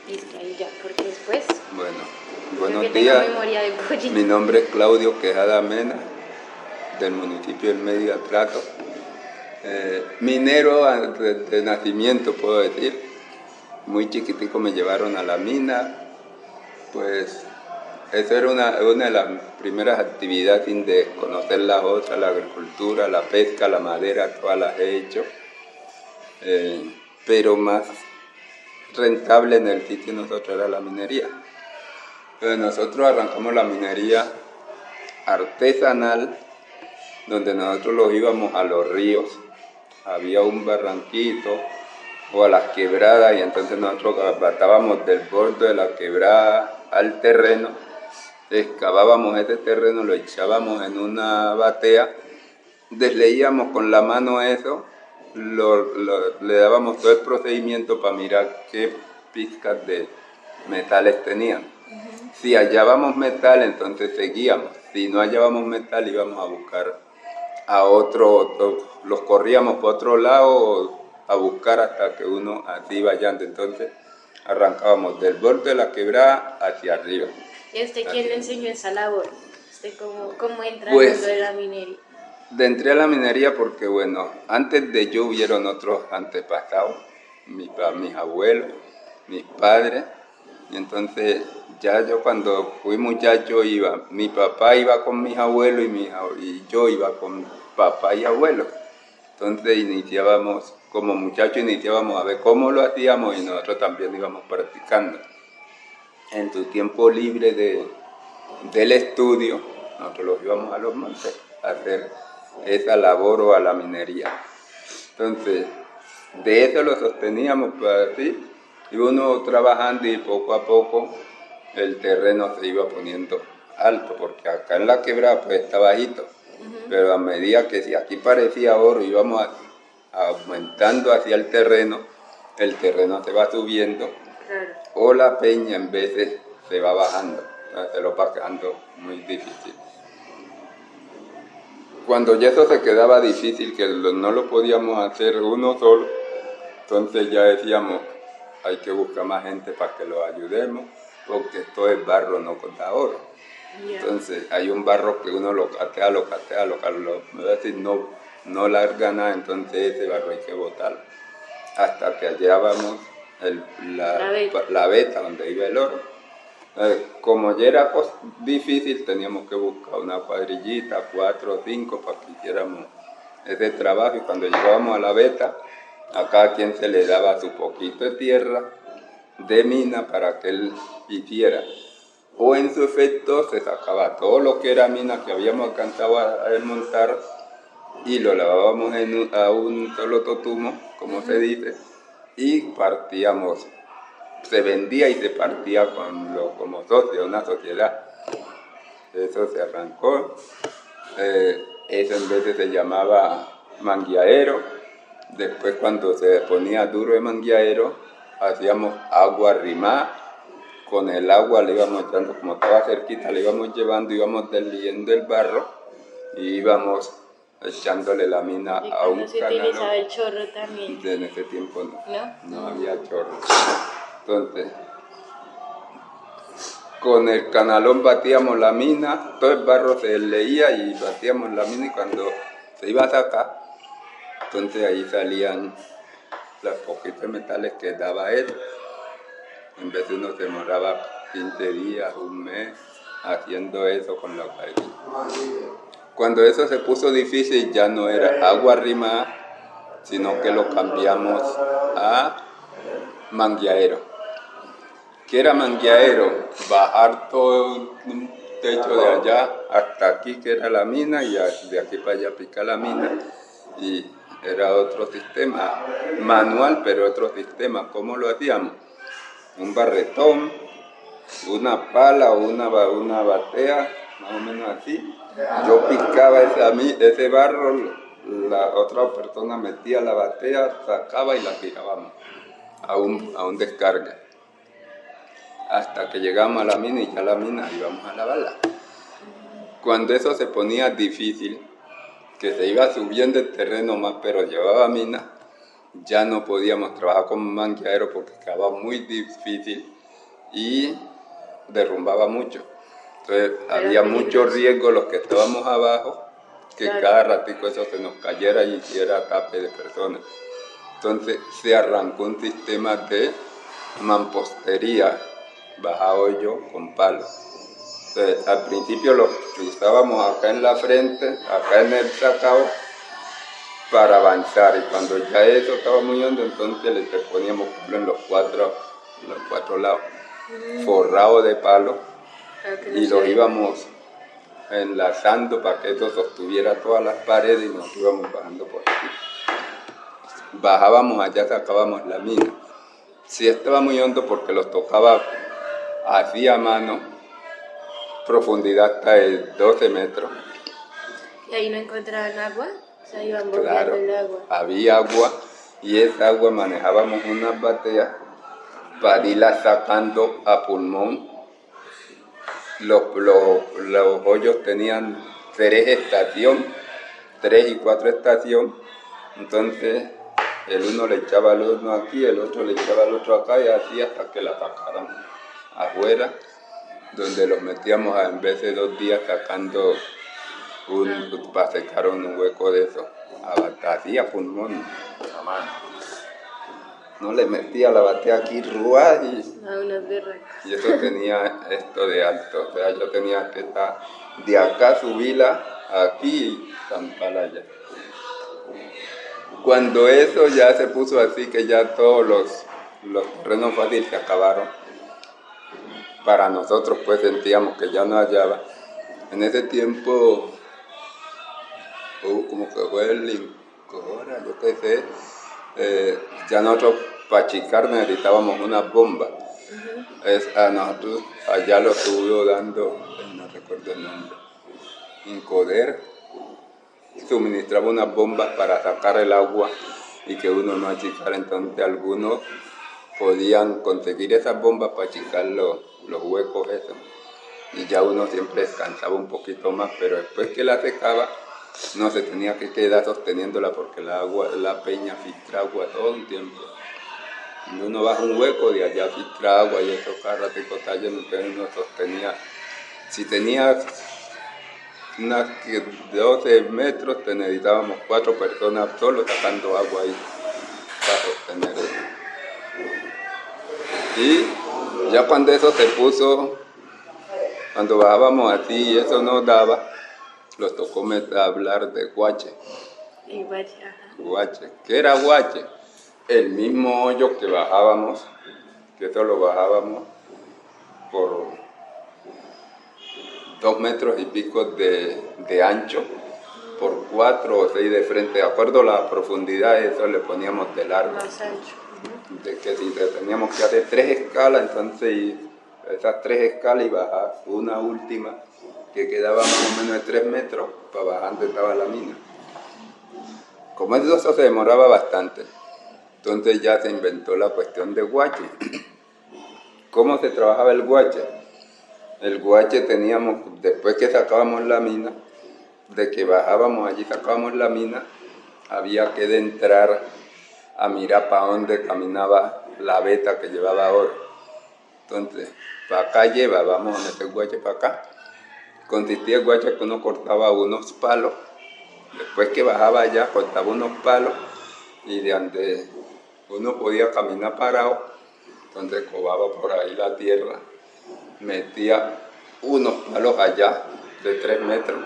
Listo, ahí ya, porque después Bueno, creo buenos que tengo días. memoria de pollito. Mi nombre es Claudio Quejada Mena, del municipio del Medio Atrato. Minero de nacimiento, puedo decir. Muy chiquitico me llevaron a la mina. Pues eso era una de las primeras actividades sin desconocer las otras, la agricultura, la pesca, la madera, todas las he hecho. Pero más rentable en el sitio de nosotros era la minería. Entonces nosotros arrancamos la minería artesanal, donde nosotros los íbamos a los ríos, había un barranquito o a las quebradas, y entonces nosotros batábamos del borde de la quebrada al terreno, excavábamos ese terreno, lo echábamos en una batea, desleíamos con la mano eso, le dábamos todo el procedimiento para mirar qué pizcas de metales tenían. Si hallábamos metal, entonces seguíamos. Si no hallábamos metal, íbamos a buscar a otro, los corríamos por otro lado a buscar hasta que uno así iba hallando. Entonces arrancábamos del borde de la quebrada hacia arriba. ¿Y a usted quién le enseñó esa labor? ¿Usted cómo entra en el Pues, mundo de la minería? entré a la minería porque, bueno, antes de yo hubieron otros antepasados, mis abuelos, mis padres, y entonces ya yo cuando fui muchacho mi papá iba con mis abuelos y yo iba con papá y abuelo. Entonces como muchachos iniciábamos a ver cómo lo hacíamos y nosotros también íbamos practicando. En tu tiempo libre del estudio, nosotros los íbamos a los montes a hacer esa labor o a la minería. Entonces, de eso lo sosteníamos para así, y uno trabajando y poco a poco el terreno se iba poniendo alto, porque acá en la quebrada pues está bajito, pero a medida que si aquí parecía oro íbamos aumentando hacia el terreno se va subiendo, Claro. o la peña en veces se va bajando, se lo va quedando muy difícil. Cuando ya eso se quedaba difícil, que no lo podíamos hacer uno solo, entonces ya decíamos, hay que buscar más gente para que lo ayudemos, porque esto es barro, no contra oro. Yeah. Entonces hay un barro que uno lo catea, es decir, no larga nada, entonces ese barro hay que botarlo. Hasta que hallábamos la veta donde iba el oro. Como ya era difícil, teníamos que buscar una cuadrillita, 4 o 5, para que hiciéramos ese trabajo, y cuando llegábamos a la veta, a cada quien se le daba su poquito de tierra de mina para que él hiciera. O en su efecto se sacaba todo lo que era mina que habíamos alcanzado a desmontar y lo lavábamos a un solo totumo, como se dice, y partíamos. Se vendía y se partía como socio, una sociedad. Eso se arrancó. Eso en vez se llamaba mangueadero. Después, cuando se ponía duro el mangueadero, hacíamos agua arrimada. Con el agua le íbamos echando, como estaba cerquita, le íbamos llevando, íbamos deslizando el barro y íbamos echándole la mina a un canal. ¿Y cuando se utilizaba el chorro también? En ese tiempo no había chorro. Entonces, con el canalón batíamos la mina, todo el barro se leía y batíamos la mina, y cuando se iba a sacar, entonces ahí salían los poquitos metales que daba él. En vez de uno se demoraba 15 días, un mes, haciendo eso con la cuadrilla. Cuando eso se puso difícil, ya no era agua arrimada, sino que lo cambiamos a mangueadero. ¿Qué era mangueadero? Bajar todo un techo de allá hasta aquí, que era la mina, y de aquí para allá picar la mina. Y era otro sistema, manual, pero otro sistema. ¿Cómo lo hacíamos? Un barretón, una pala o una batea, más o menos así. Yo picaba ese barro, la otra persona metía la batea, sacaba y la tirábamos a un descarga. Hasta que llegamos a la mina, y ya la mina íbamos a lavarla. Cuando eso se ponía difícil, que se iba subiendo el terreno más, pero llevaba mina, ya no podíamos trabajar como mangueadero porque quedaba muy difícil y derrumbaba mucho. Entonces había mucho riesgo los que estábamos abajo, que cada ratico eso se nos cayera y hiciera tape de personas. Entonces se arrancó un sistema de mampostería, bajado yo con palos. Entonces, al principio lo usábamos acá en la frente, acá en el sacao, para avanzar. Y cuando ya eso estaba muy hondo, entonces le poníamos en los cuatro lados, forrado de palos, y los íbamos enlazando para que eso sostuviera todas las paredes y nos íbamos bajando por aquí. Bajábamos allá, sacábamos la mina. Sí estaba muy hondo porque los tocaba así a mano, profundidad hasta de 12 metros. ¿Y ahí no encontraban agua? O sea, iban Claro, el agua. había agua y esa agua manejábamos unas bateas para irla sacando a pulmón. Los hoyos tenían 3 estaciones, 3 y 4 estaciones, entonces el uno le echaba al uno aquí, el otro le echaba al otro acá y así hasta que la sacaran afuera, donde los metíamos en vez de 2 días sacando para secar un hueco de eso, así a pulmón, a mano. No le metía la batea aquí, ruas y eso tenía esto de alto, o sea, yo tenía que estar de acá, subirla aquí y zamparla allá. Cuando eso ya se puso así, que ya todos los terrenos fáciles se acabaron, para nosotros pues sentíamos que ya no hallaba. En ese tiempo, como que fue el Lincora, yo qué sé, ya nosotros para achicar necesitábamos una bomba. A nosotros allá lo estuvo dando, no recuerdo el nombre, Incoder, suministraba unas bombas para sacar el agua y que uno no achicara. Entonces algunos podían conseguir esas bombas para achicar los huecos esos. Y ya uno siempre descansaba un poquito más, pero después que la secaba, no se tenía que quedar sosteniéndola porque la peña filtra agua todo el tiempo. Y uno baja un hueco, de allá filtra agua y eso cada ratico está lleno, entonces uno sostenía. Si tenías unas 12 metros, te necesitábamos 4 personas solo sacando agua ahí para sostener eso. Y ya cuando eso se puso, cuando bajábamos así y eso no daba, los tocó hablar de guache. Guache. ¿Qué era guache? El mismo hoyo que bajábamos, que eso lo bajábamos por 2 metros y pico de ancho, por 4 o 6 de frente, de acuerdo a la profundidad, eso le poníamos de largo. Más ancho. De que si teníamos que hacer 3 escalas, entonces esas 3 escalas y bajar una última que quedaba más o menos de 3 metros, para bajar donde estaba la mina. Como eso se demoraba bastante, entonces ya se inventó la cuestión de guache. ¿Cómo se trabajaba el guache? El guache teníamos, después que sacábamos la mina, de que bajábamos allí, sacábamos la mina, había que entrar a mirar para dónde caminaba la veta que llevaba oro. Entonces, para acá llevábamos en ese guache para acá. Consistía el guache que uno cortaba unos palos, después que bajaba allá cortaba unos palos y de donde uno podía caminar parado, entonces cobaba por ahí la tierra, metía unos palos allá de 3 metros,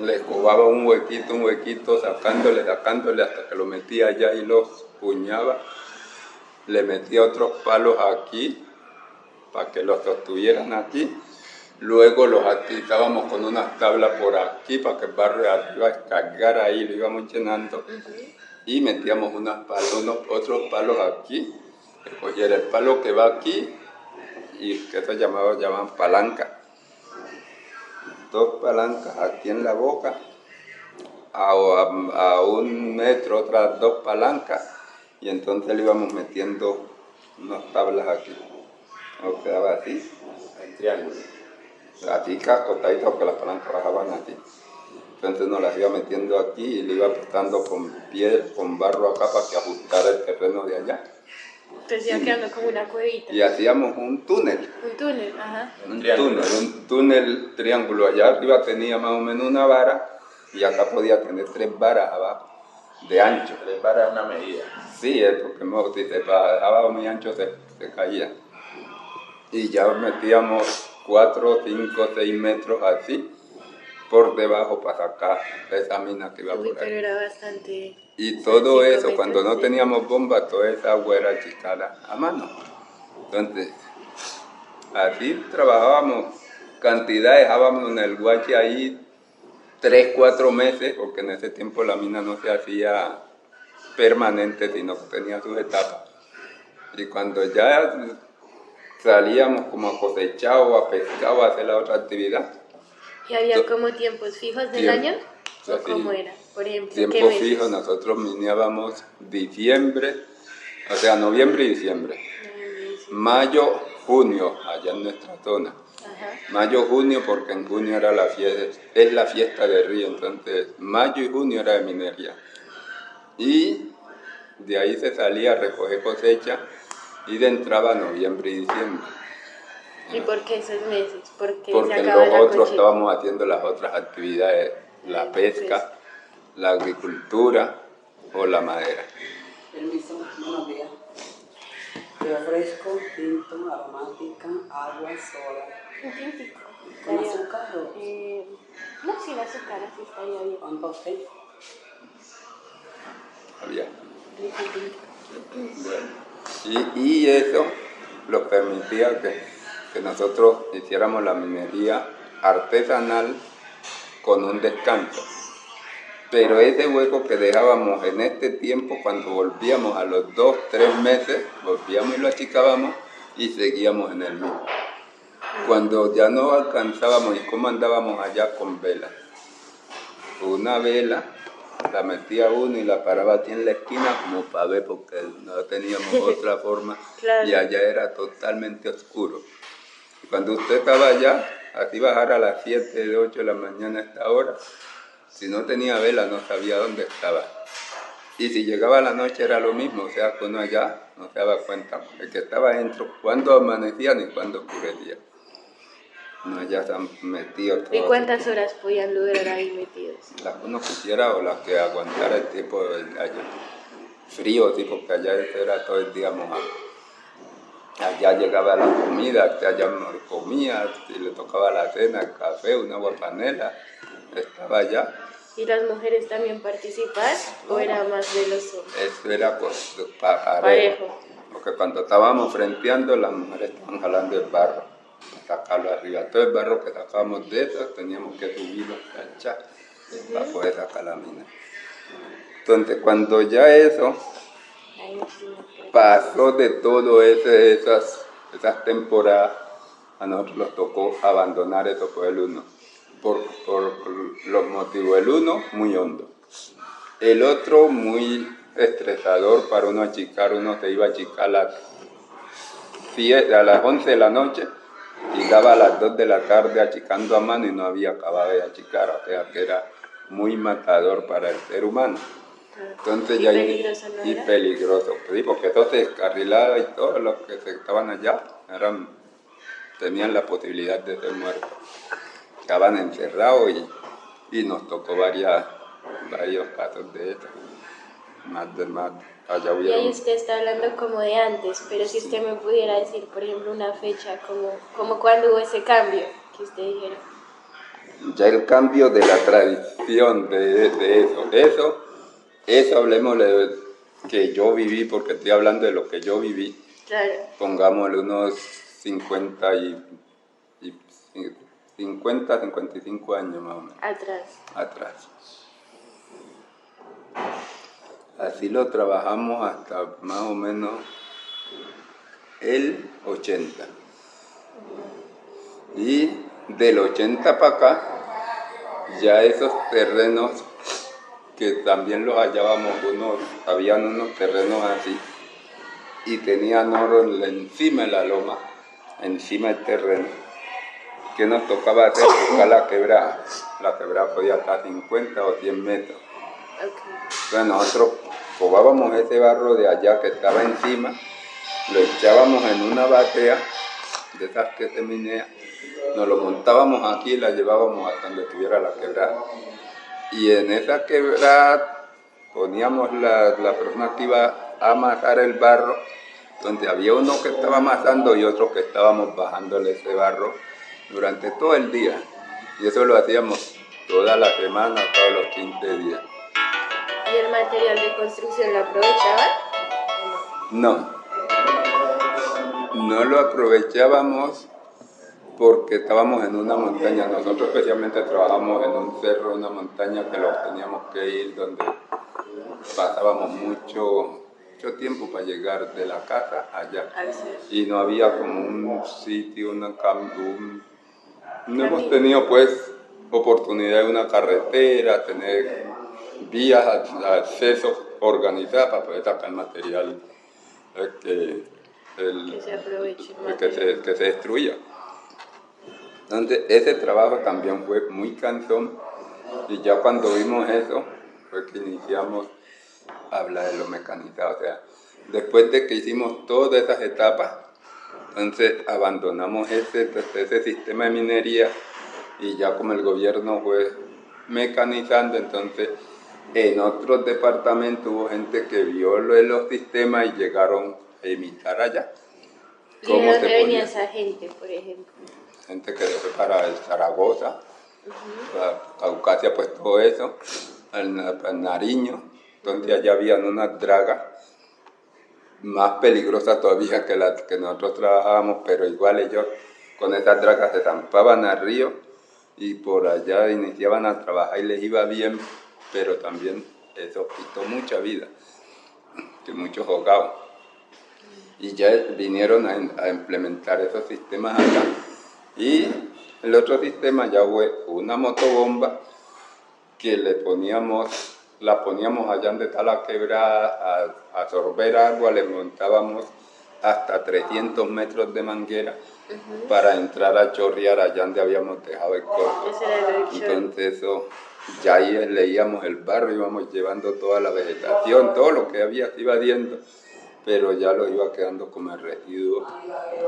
le cobaba un huequito, sacándole hasta que lo metía allá y los puñaba, le metía otros palos aquí para que los sostuvieran aquí. Luego los atizábamos con unas tablas por aquí para que el barro de arriba descargara ahí, lo íbamos llenando. Y metíamos otros palos aquí, que cogiera el palo que va aquí, y que eso llaman palanca. 2 palancas aquí en la boca, a 1 metro otras 2 palancas, y entonces le íbamos metiendo unas tablas aquí. Nos quedaba así, en triángulo. Así acostadito, porque las palancas bajaban así. Entonces nos las iba metiendo aquí y le iba apretando con piedra, con barro acá para que ajustara el terreno de allá. Entonces iba quedando como una cuevita. Y hacíamos un túnel. Un túnel, ajá. Un túnel triángulo. Allá arriba tenía más o menos una vara y acá podía tener 3 varas abajo de ancho. 3 varas es una medida. Sí, porque si se dejaba muy ancho se caía. Y ya metíamos 4, 5, 6 metros así por debajo para sacar esa mina que iba por ahí. Pero era bastante... Y todo eso, metros, cuando no sí. teníamos bomba, toda esa agua era achicada a mano. Entonces, así trabajábamos cantidad, dejábamos en el guache ahí 3, 4 meses, porque en ese tiempo la mina no se hacía permanente, sino que tenía sus etapas. Y cuando ya salíamos como a cosechar o a pescar o a hacer la otra actividad. ¿Y había como tiempos fijos del año? ¿O Sí, cómo era? Por ejemplo, ¿qué tiempo meses? fijo, nosotros minábamos diciembre, o sea, noviembre y diciembre. Mayo, junio, allá en nuestra zona. Ajá. Mayo, junio, porque en junio era es la fiesta del río, entonces mayo y junio era de minería. Y de ahí se salía a recoger cosecha y de entraba noviembre y diciembre. ¿Y por qué esos meses? Porque Porque se acaba la nosotros cosecha. estábamos haciendo las otras actividades, la pesca, la agricultura o la madera. Permiso, buenos días. Refresco, tinto, aromática, agua, soda. Un tintico. ¿Con Estaría- azúcar o...? No, sin azúcar, así estaría bien. ¿Cuánto usted? Había. Un tintico. Bueno, y eso nos permitía que nosotros hiciéramos la minería artesanal con un descanso. Pero ese hueco que dejábamos en este tiempo, cuando volvíamos a los 2, 3 meses, volvíamos y lo achicábamos y seguíamos en el mismo. Cuando ya no alcanzábamos, ¿y cómo andábamos allá con velas? Una vela la metía uno y la paraba aquí en la esquina como para ver, porque no teníamos otra forma. Claro. Y allá era totalmente oscuro. Y cuando usted estaba allá, así bajar a las 7, de 8 de la mañana a esta hora, si no tenía vela no sabía dónde estaba. Y si llegaba la noche era lo mismo, o sea que uno allá no se daba cuenta. El que estaba adentro, cuándo amanecía ni cuándo oscurecía. No, ya se han metido todos. ¿Y cuántas horas podían durar ahí metidos? Las que uno quisiera o las que aguantara el tiempo allá. Frío, sí, porque allá era todo el día mojado. Allá llegaba la comida, allá uno comía, si le tocaba la cena, el café, una agua panela, estaba allá. ¿Y las mujeres también participaban o era más de los hombres? Eso era parejo. Parejo. Porque cuando estábamos frenteando, las mujeres estaban jalando el barro, para sacarlo arriba. Todo el barro que sacábamos de eso, teníamos que subirlo, planchar, para poder sacar la mina. Entonces, cuando ya eso Ahí sí me creo. pasó de todo esas temporadas, a nosotros nos tocó abandonar eso por el uno. Por los motivos. El uno, muy hondo. El otro, muy estresador para uno achicar. Uno se iba a achicar a las 11 de la noche y daba a las 2 de la tarde achicando a mano y no había acabado de achicar. O sea que era muy matador para el ser humano. Entonces, ¿Y ya peligroso no y era? peligroso, sí, porque todos se descarrilaban y todos los que estaban allá tenían la posibilidad de ser muertos. Estaban encerrados y nos tocó varios casos de eso. Más allá Y ahí hubieron. usted está hablando como de antes, pero si usted me pudiera decir, por ejemplo, una fecha, como cuando hubo ese cambio que usted dijera. Ya el cambio de la tradición de eso. Eso hablemos de que yo viví, porque estoy hablando de lo que yo viví. Claro. Pongámosle unos 55 años más o menos Atrás. Así lo trabajamos hasta más o menos el 80. Y del 80 para acá, ya esos terrenos que también los hallábamos, habían unos terrenos así, y tenían oro encima de la loma, encima del terreno, que nos tocaba hacer buscar la quebrada. la quebrada podía estar 50 o 100 metros. Okay. Entonces nosotros cobábamos ese barro de allá que estaba encima, lo echábamos en una batea de esas que se minea, nos lo montábamos aquí y la llevábamos hasta donde estuviera la quebrada. Y en esa quebrada poníamos la persona que iba a amasar el barro, donde había uno que estaba amasando y otro que estábamos bajándole ese barro durante todo el día. Y eso lo hacíamos toda la semana, todos los 15 días. ¿Y el material de construcción lo aprovechaban? No, no lo aprovechábamos porque estábamos en una montaña. Nosotros especialmente trabajamos en un cerro, una montaña que los teníamos que ir, donde pasábamos mucho tiempo para llegar de la casa allá. Y no había como un sitio, no hemos tenido pues oportunidad de una carretera, tener vías, accesos organizadas para poder sacar material que se aproveche, que se destruya. Entonces ese trabajo también fue muy cansón y ya cuando vimos eso fue que iniciamos a hablar de lo mecanizado. O sea, después de que hicimos todas esas etapas, entonces abandonamos ese sistema de minería y ya como el gobierno fue mecanizando, entonces en otros departamentos hubo gente que vio lo de los sistemas y llegaron a imitar allá. ¿Y de dónde venía esa gente, por ejemplo? Gente que fue para el Zaragoza, para Caucasia, pues todo eso, el Nariño, donde allá habían unas dragas más peligrosas todavía que las que nosotros trabajábamos, pero igual ellos con esas dragas se zampaban al río y por allá iniciaban a trabajar y les iba bien, pero también eso quitó mucha vida, que muchos ahogados. Y ya vinieron a implementar esos sistemas acá. Y el otro sistema ya fue una motobomba que la poníamos allá donde está la quebrada a absorber agua, le montábamos hasta 300 metros de manguera para entrar a chorrear allá donde habíamos dejado el corte. Entonces eso, ya ahí leíamos el barro, íbamos llevando toda la vegetación, todo lo que había se iba viendo, pero ya lo iba quedando como el residuo,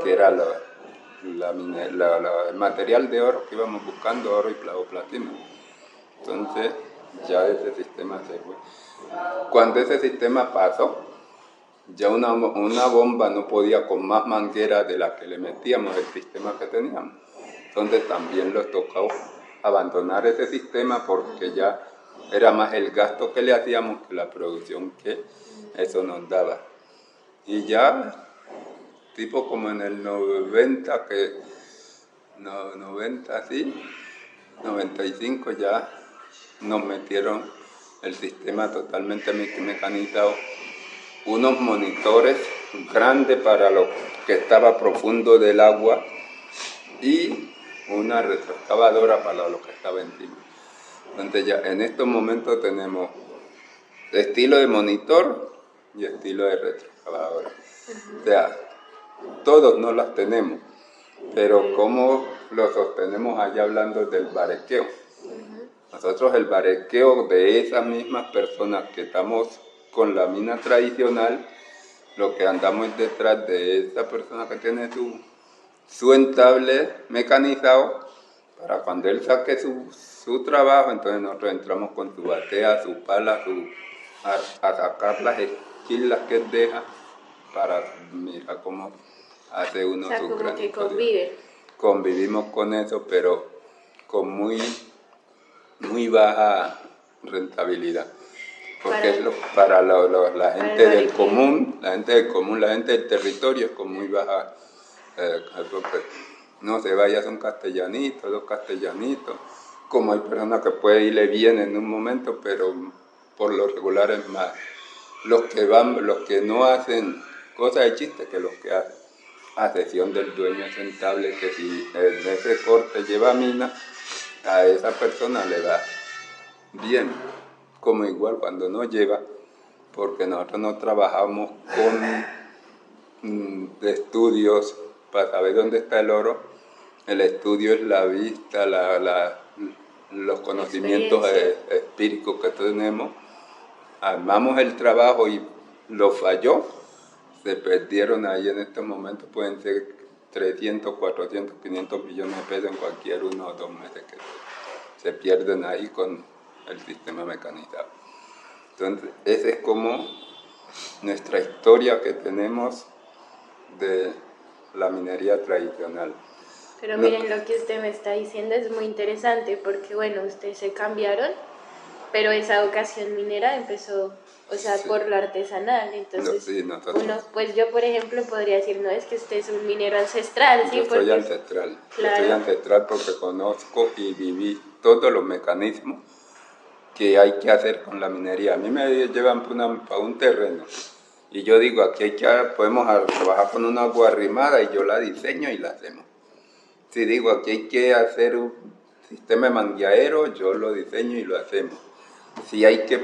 que era el material de oro que íbamos buscando, oro y platino. Entonces ya ese sistema se fue. Cuando ese sistema pasó, ya una bomba no podía con más manguera de la que le metíamos el sistema que teníamos. Entonces también nos tocó abandonar ese sistema porque ya era más el gasto que le hacíamos que la producción que eso nos daba. Y ya, tipo como en el 90, 95 ya nos metieron el sistema totalmente mecanizado, unos monitores grandes para lo que estaba profundo del agua y una retroexcavadora para lo que estaba encima. Entonces ya en estos momentos tenemos estilo de monitor y estilo de retroexcavadora. O sea, todos no las tenemos, pero ¿cómo lo sostenemos allá hablando del barequeo? Nosotros el barequeo de esas mismas personas que estamos con la mina tradicional, lo que andamos es detrás de esa persona que tiene su entable mecanizado, para cuando él saque su trabajo, entonces nosotros entramos con su batea, su pala, a sacar las esquilas que él deja, para mirar cómo hace uno su como gran que convive. Convivimos con eso, pero con muy baja rentabilidad. Porque para la gente del común, la gente del territorio es con muy baja, no se vaya, son castellanitos, 2 castellanitos, como hay personas que puede irle bien en un momento, pero por lo regular es más los que no hacen cosas de chiste que los que hacen, a excepción del dueño rentable, que si en ese corte lleva mina, a esa persona le da bien, como igual cuando no lleva, porque nosotros no trabajamos con estudios para saber dónde está el oro. El estudio es la vista, la los conocimientos empíricos que tenemos, armamos el trabajo y lo falló, se perdieron ahí en este momento, pueden ser 300, 400, 500 millones de pesos en cualquier 1 o 2 meses que se pierden ahí con el sistema mecanizado. Entonces, esa es como nuestra historia que tenemos de la minería tradicional. Pero miren, lo que usted me está diciendo es muy interesante porque, bueno, ustedes se cambiaron, pero esa vocación minera empezó, o sea, sí, por lo artesanal. Entonces, sí, uno, pues yo, por ejemplo, podría decir, no, es que usted es un minero ancestral, ¿sí? Yo soy ancestral, claro. Yo soy ancestral porque conozco y viví todos los mecanismos que hay que hacer con la minería. A mí me llevan para un terreno y yo digo, aquí podemos trabajar con una agua arrimada y yo la diseño y la hacemos. Si digo, aquí hay que hacer un sistema de mangueadero, yo lo diseño y lo hacemos. Si hay que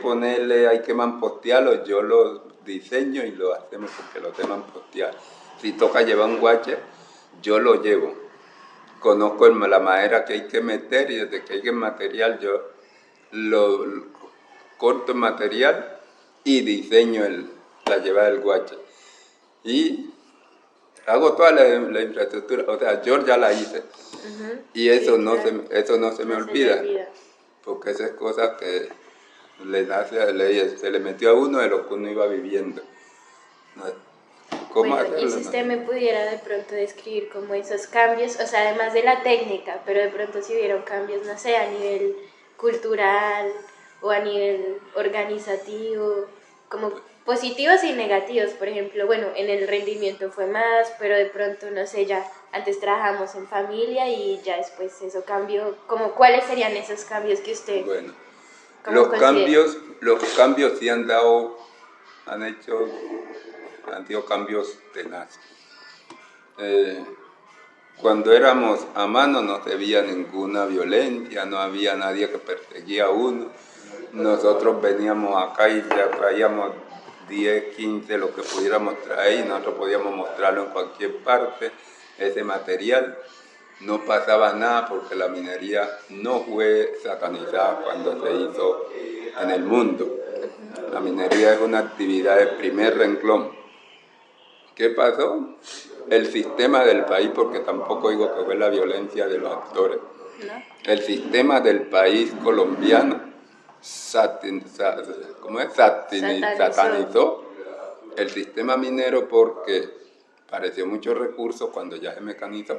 hay que mampostearlo, yo lo diseño y lo hacemos porque lo sé mampostear. Si toca llevar un guache, yo lo llevo. Conozco la madera que hay que meter y desde que hay que material, yo lo corto el material y diseño la llevada del guache. Y hago toda la infraestructura, o sea, yo ya la hice. Y eso, sí, claro, eso no se me olvida, porque esas cosas que se le metió a uno de lo que uno iba viviendo. ¿Cómo hacerlo? Y si usted me pudiera de pronto describir como esos cambios, o sea, además de la técnica, pero de pronto si hubieron cambios, no sé, a nivel cultural o a nivel organizativo, como positivos y negativos, por ejemplo, bueno, en el rendimiento fue más, pero de pronto, no sé, ya antes trabajamos en familia y ya después eso cambió, como ¿cuáles serían esos cambios que usted... Bueno, los cambios sí han sido cambios tenaces. Cuando éramos a mano no se veía ninguna violencia, no había nadie que perseguía a uno. Nosotros veníamos acá y ya traíamos 10, 15, lo que pudiéramos traer, y nosotros podíamos mostrarlo en cualquier parte, ese material. No pasaba nada porque la minería no fue satanizada cuando se hizo en el mundo. La minería es una actividad de primer renglón. ¿Qué pasó? El sistema del país, porque tampoco digo que fue la violencia de los actores, el sistema del país colombiano satanizó el sistema minero porque pareció muchos recursos cuando ya se mecanizó.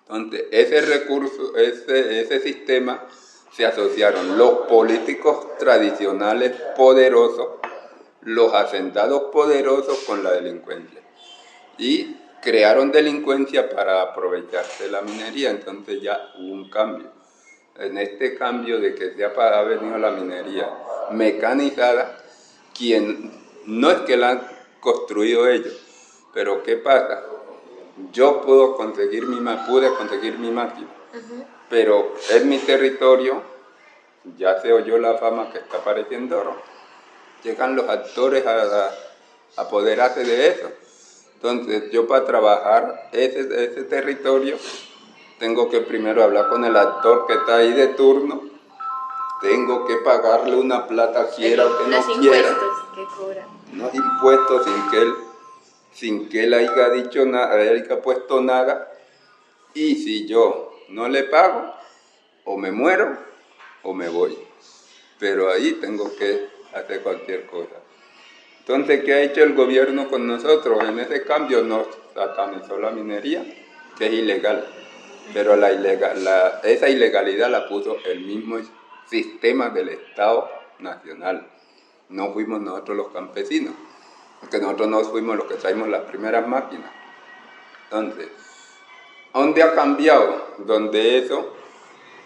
Entonces, ese sistema se asociaron los políticos tradicionales poderosos, los hacendados poderosos con la delincuencia. Y crearon delincuencia para aprovecharse de la minería, entonces ya hubo un cambio. En este cambio de que ha venido la minería mecanizada, quien no es que la han construido ellos, pero ¿qué pasa? Yo pude conseguir mi máquina, pero en mi territorio ya se oyó la fama que está apareciendo oro. Llegan los actores a apoderarse de eso. Entonces, yo para trabajar ese territorio, tengo que primero hablar con el actor que está ahí de turno, tengo que pagarle una plata, quiera o que no quiera. Los impuestos que cobran. Unos impuestos sin que él haya dicho nada, haya puesto nada, y si yo no le pago, o me muero o me voy. Pero ahí tengo que hacer cualquier cosa. Entonces, ¿qué ha hecho el gobierno con nosotros? En ese cambio nos satanizó la minería, que es ilegal, pero esa ilegalidad la puso el mismo sistema del Estado Nacional. No fuimos nosotros los campesinos, porque nosotros no fuimos los que traímos las primeras máquinas. Entonces, ¿dónde ha cambiado? Donde eso,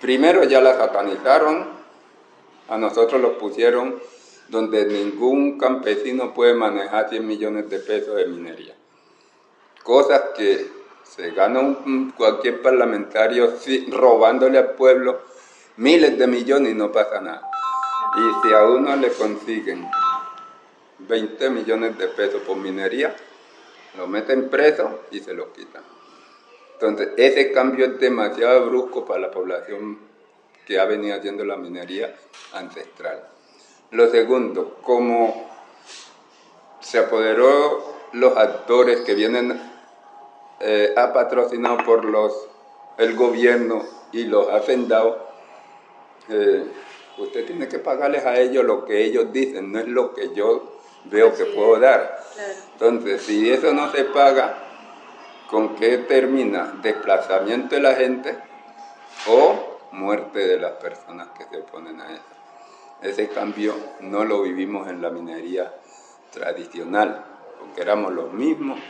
primero ya la satanizaron, a nosotros los pusieron donde ningún campesino puede manejar 100 millones de pesos de minería. Cosas que se gana cualquier parlamentario robándole al pueblo miles de millones y no pasa nada. Y si a uno le consiguen 20 millones de pesos por minería, lo meten preso y se lo quitan. Entonces, ese cambio es demasiado brusco para la población que ha venido haciendo la minería ancestral. Lo segundo, como se apoderó los actores que vienen a patrocinado por el gobierno y los hacendados, usted tiene que pagarles a ellos lo que ellos dicen, no es lo que yo veo que puedo dar. Claro. Entonces, si eso no se paga, ¿con qué termina? Desplazamiento de la gente o muerte de las personas que se oponen a eso. Ese cambio no lo vivimos en la minería tradicional, porque éramos los mismos,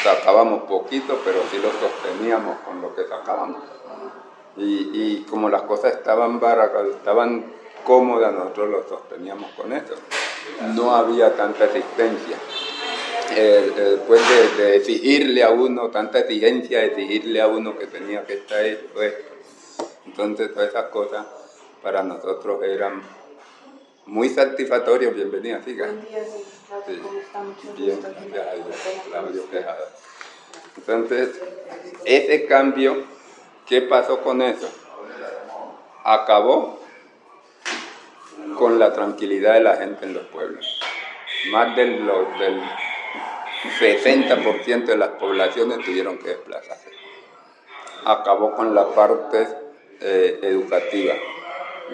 sacábamos poquito, pero sí lo sosteníamos con lo que sacábamos. Y como las cosas estaban baratas, estaban cómodas, nosotros lo sosteníamos con eso. No había tanta existencia. Después de exigirle a uno, tanta exigencia de exigirle a uno que tenía que estar esto. Entonces todas esas cosas para nosotros eran muy satisfactorias. Bienvenida, siga. Buen día, sí. ¿Cómo está? Mucho Bien, gusto. gracias a Dios, Claudio Tejada. Entonces, ese cambio, ¿qué pasó con eso? Acabó con la tranquilidad de la gente en los pueblos. Más del 60% de las poblaciones tuvieron que desplazarse. Acabó con la parte educativa.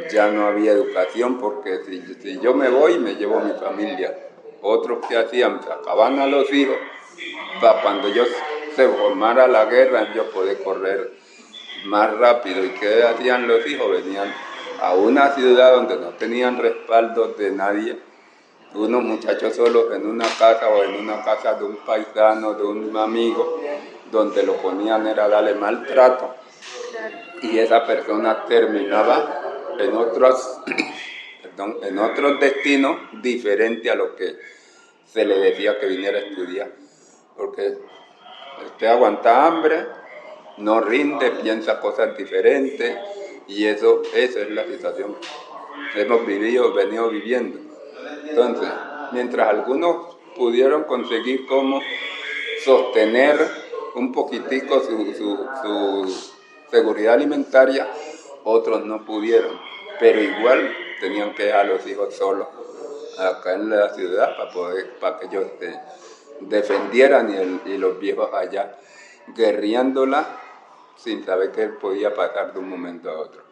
Ya no había educación porque si yo me voy, me llevo a mi familia. Otros que hacían, sacaban a los hijos para cuando yo se formara la guerra, yo poder correr más rápido. ¿Y qué hacían los hijos? Venían a una ciudad donde no tenían respaldo de nadie, unos muchachos solos en una casa o en una casa de un paisano, de un amigo, donde lo ponían era darle maltrato. Y esa persona terminaba en otros destinos diferentes a lo que se le decía que viniera a estudiar. Porque usted aguanta hambre, no rinde, piensa cosas diferentes, y esa es la situación que hemos venido viviendo. Entonces, mientras algunos pudieron conseguir cómo sostener un poquitico su seguridad alimentaria, otros no pudieron, pero igual tenían que dejar a los hijos solos acá en la ciudad para que ellos se defendieran y los viejos allá guerreándola sin saber qué podía pasar de un momento a otro.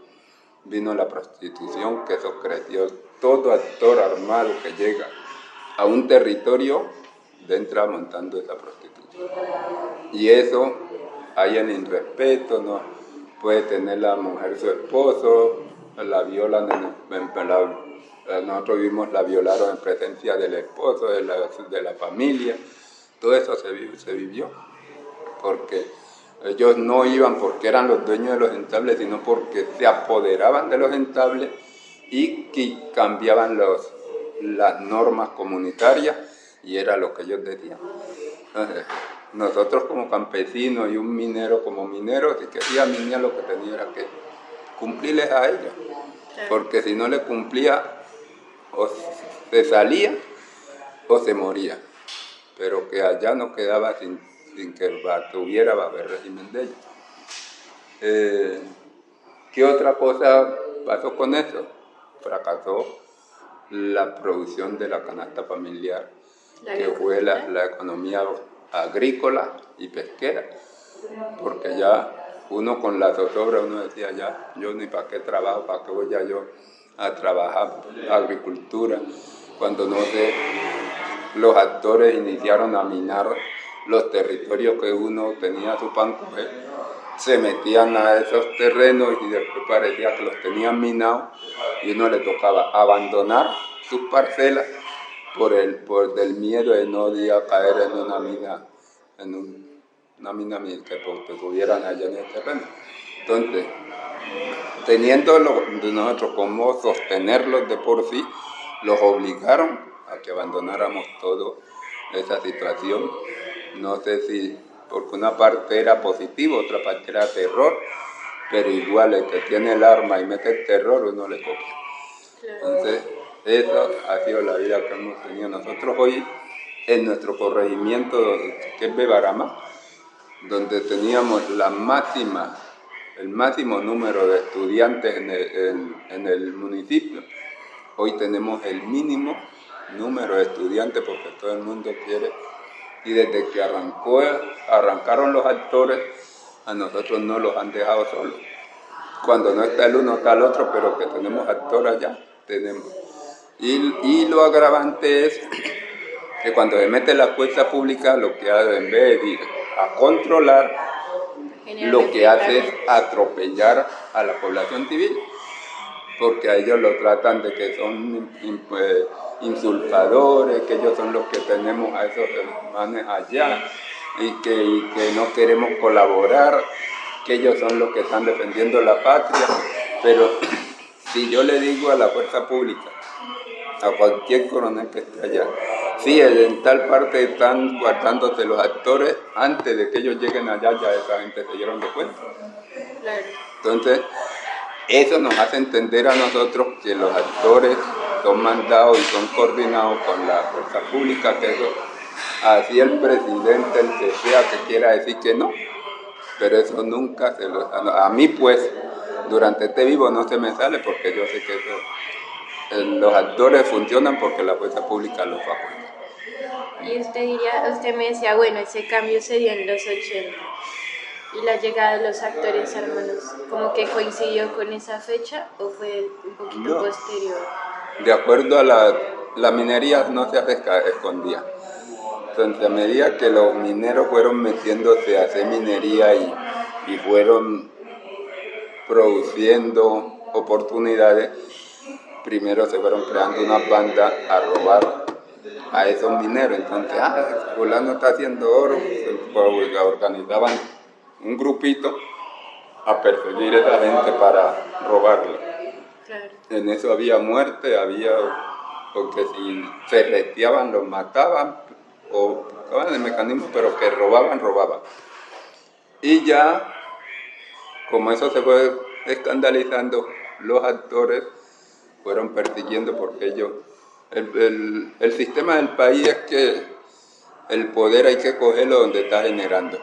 Vino la prostitución, que eso creció. Todo actor armado que llega a un territorio entra montando esa prostitución. Y eso hay el irrespeto, no puede tener la mujer su esposo, la violan, nosotros vimos la violaron en presencia del esposo, de la familia. Todo eso se vivió, porque ellos no iban porque eran los dueños de los entables, sino porque se apoderaban de los entables y que cambiaban las normas comunitarias, y era lo que ellos decían. Entonces, nosotros como campesinos y un minero como minero, si quería minar, lo que tenía era que cumplirles a ellos, porque si no le cumplía, o se salía o se moría, pero que allá no quedaba sin que tuviera bajo el régimen de ellos. ¿Qué otra cosa pasó con eso? Fracasó la producción de la canasta familiar, que fue la economía agrícola y pesquera, porque ya uno con la zozobra, uno decía ya, yo ni para qué trabajo, para qué voy ya yo a trabajar agricultura, cuando no sé, los actores iniciaron a minar los territorios que uno tenía su pan coger, se metían a esos terrenos y después parecía que los tenían minados y uno le tocaba abandonar sus parcelas por el miedo de no caer en una mina, que tuvieran allá en el terreno. Entonces, teniendo nosotros como sostenerlos de por sí, los obligaron a que abandonáramos toda esa situación. No sé si porque una parte era positivo, otra parte era terror, pero igual el que tiene el arma y mete el terror, uno le copia. Entonces, esa ha sido la vida que hemos tenido nosotros hoy en nuestro corregimiento, que es Bebarama, donde teníamos la máxima el máximo número de estudiantes en el municipio. Hoy tenemos el mínimo número de estudiantes porque todo el mundo quiere. Y desde que arrancaron los actores, a nosotros no los han dejado solos. Cuando no está el uno, está el otro, pero que tenemos actores allá, tenemos. Y lo agravante es que cuando se mete la fuerza pública, lo que hace, en vez de ir a controlar, lo que hace es atropellar a la población civil, porque a ellos lo tratan de que son insultadores, que ellos son los que tenemos a esos hermanos allá y que no queremos colaborar, que ellos son los que están defendiendo la patria. Pero si yo le digo a la fuerza pública, a cualquier coronel que esté allá, sí, en tal parte están guardándose los actores, antes de que ellos lleguen allá ya esa gente se dieron de cuenta. Claro. Entonces, eso nos hace entender a nosotros que los actores son mandados y son coordinados con la fuerza pública, que eso, así el presidente, el que sea, que quiera decir que no, pero eso nunca se lo... A mí pues, durante este vivo no se me sale porque yo sé que eso, los actores funcionan porque la fuerza pública los faculta. Y usted me decía, bueno, ese cambio se dio en los 80 y la llegada de los actores hermanos, ¿como que coincidió con esa fecha o fue un poquito posterior? De acuerdo a la minería no se escondía. Entonces, a medida que los mineros fueron metiéndose a hacer minería y fueron produciendo oportunidades, primero se fueron creando unas bandas a robar a esos mineros. Entonces, fulano está haciendo oro, se organizaban un grupito a perseguir a esa gente para robarla. Claro. En eso había muerte, porque si se retiaban, los mataban, o buscaban el mecanismo, pero que robaban. Y ya, como eso se fue escandalizando, los actores fueron persiguiendo, porque ellos, el sistema del país es que el poder hay que cogerlo donde está generando.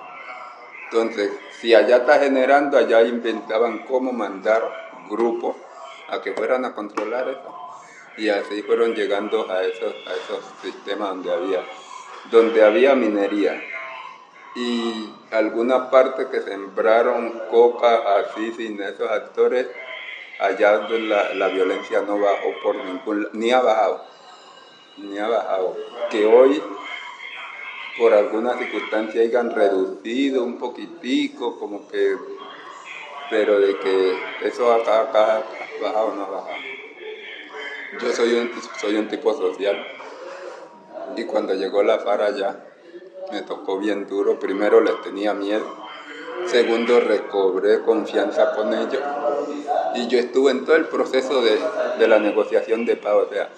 Entonces, si allá está generando, allá inventaban cómo mandar grupos a que fueran a controlar eso. Y así fueron llegando a esos sistemas donde había minería. Y algunas partes que sembraron coca así sin esos actores, allá la violencia no bajó por ni ha bajado. Que hoy, por alguna circunstancia, hayan reducido un poquitico, como que, pero de que eso acá ha bajado, no ha bajado. Yo soy un tipo social, y cuando llegó la FARC allá, me tocó bien duro. Primero les tenía miedo, segundo recobré confianza con ellos, y yo estuve en todo el proceso de la negociación de paz. O sea,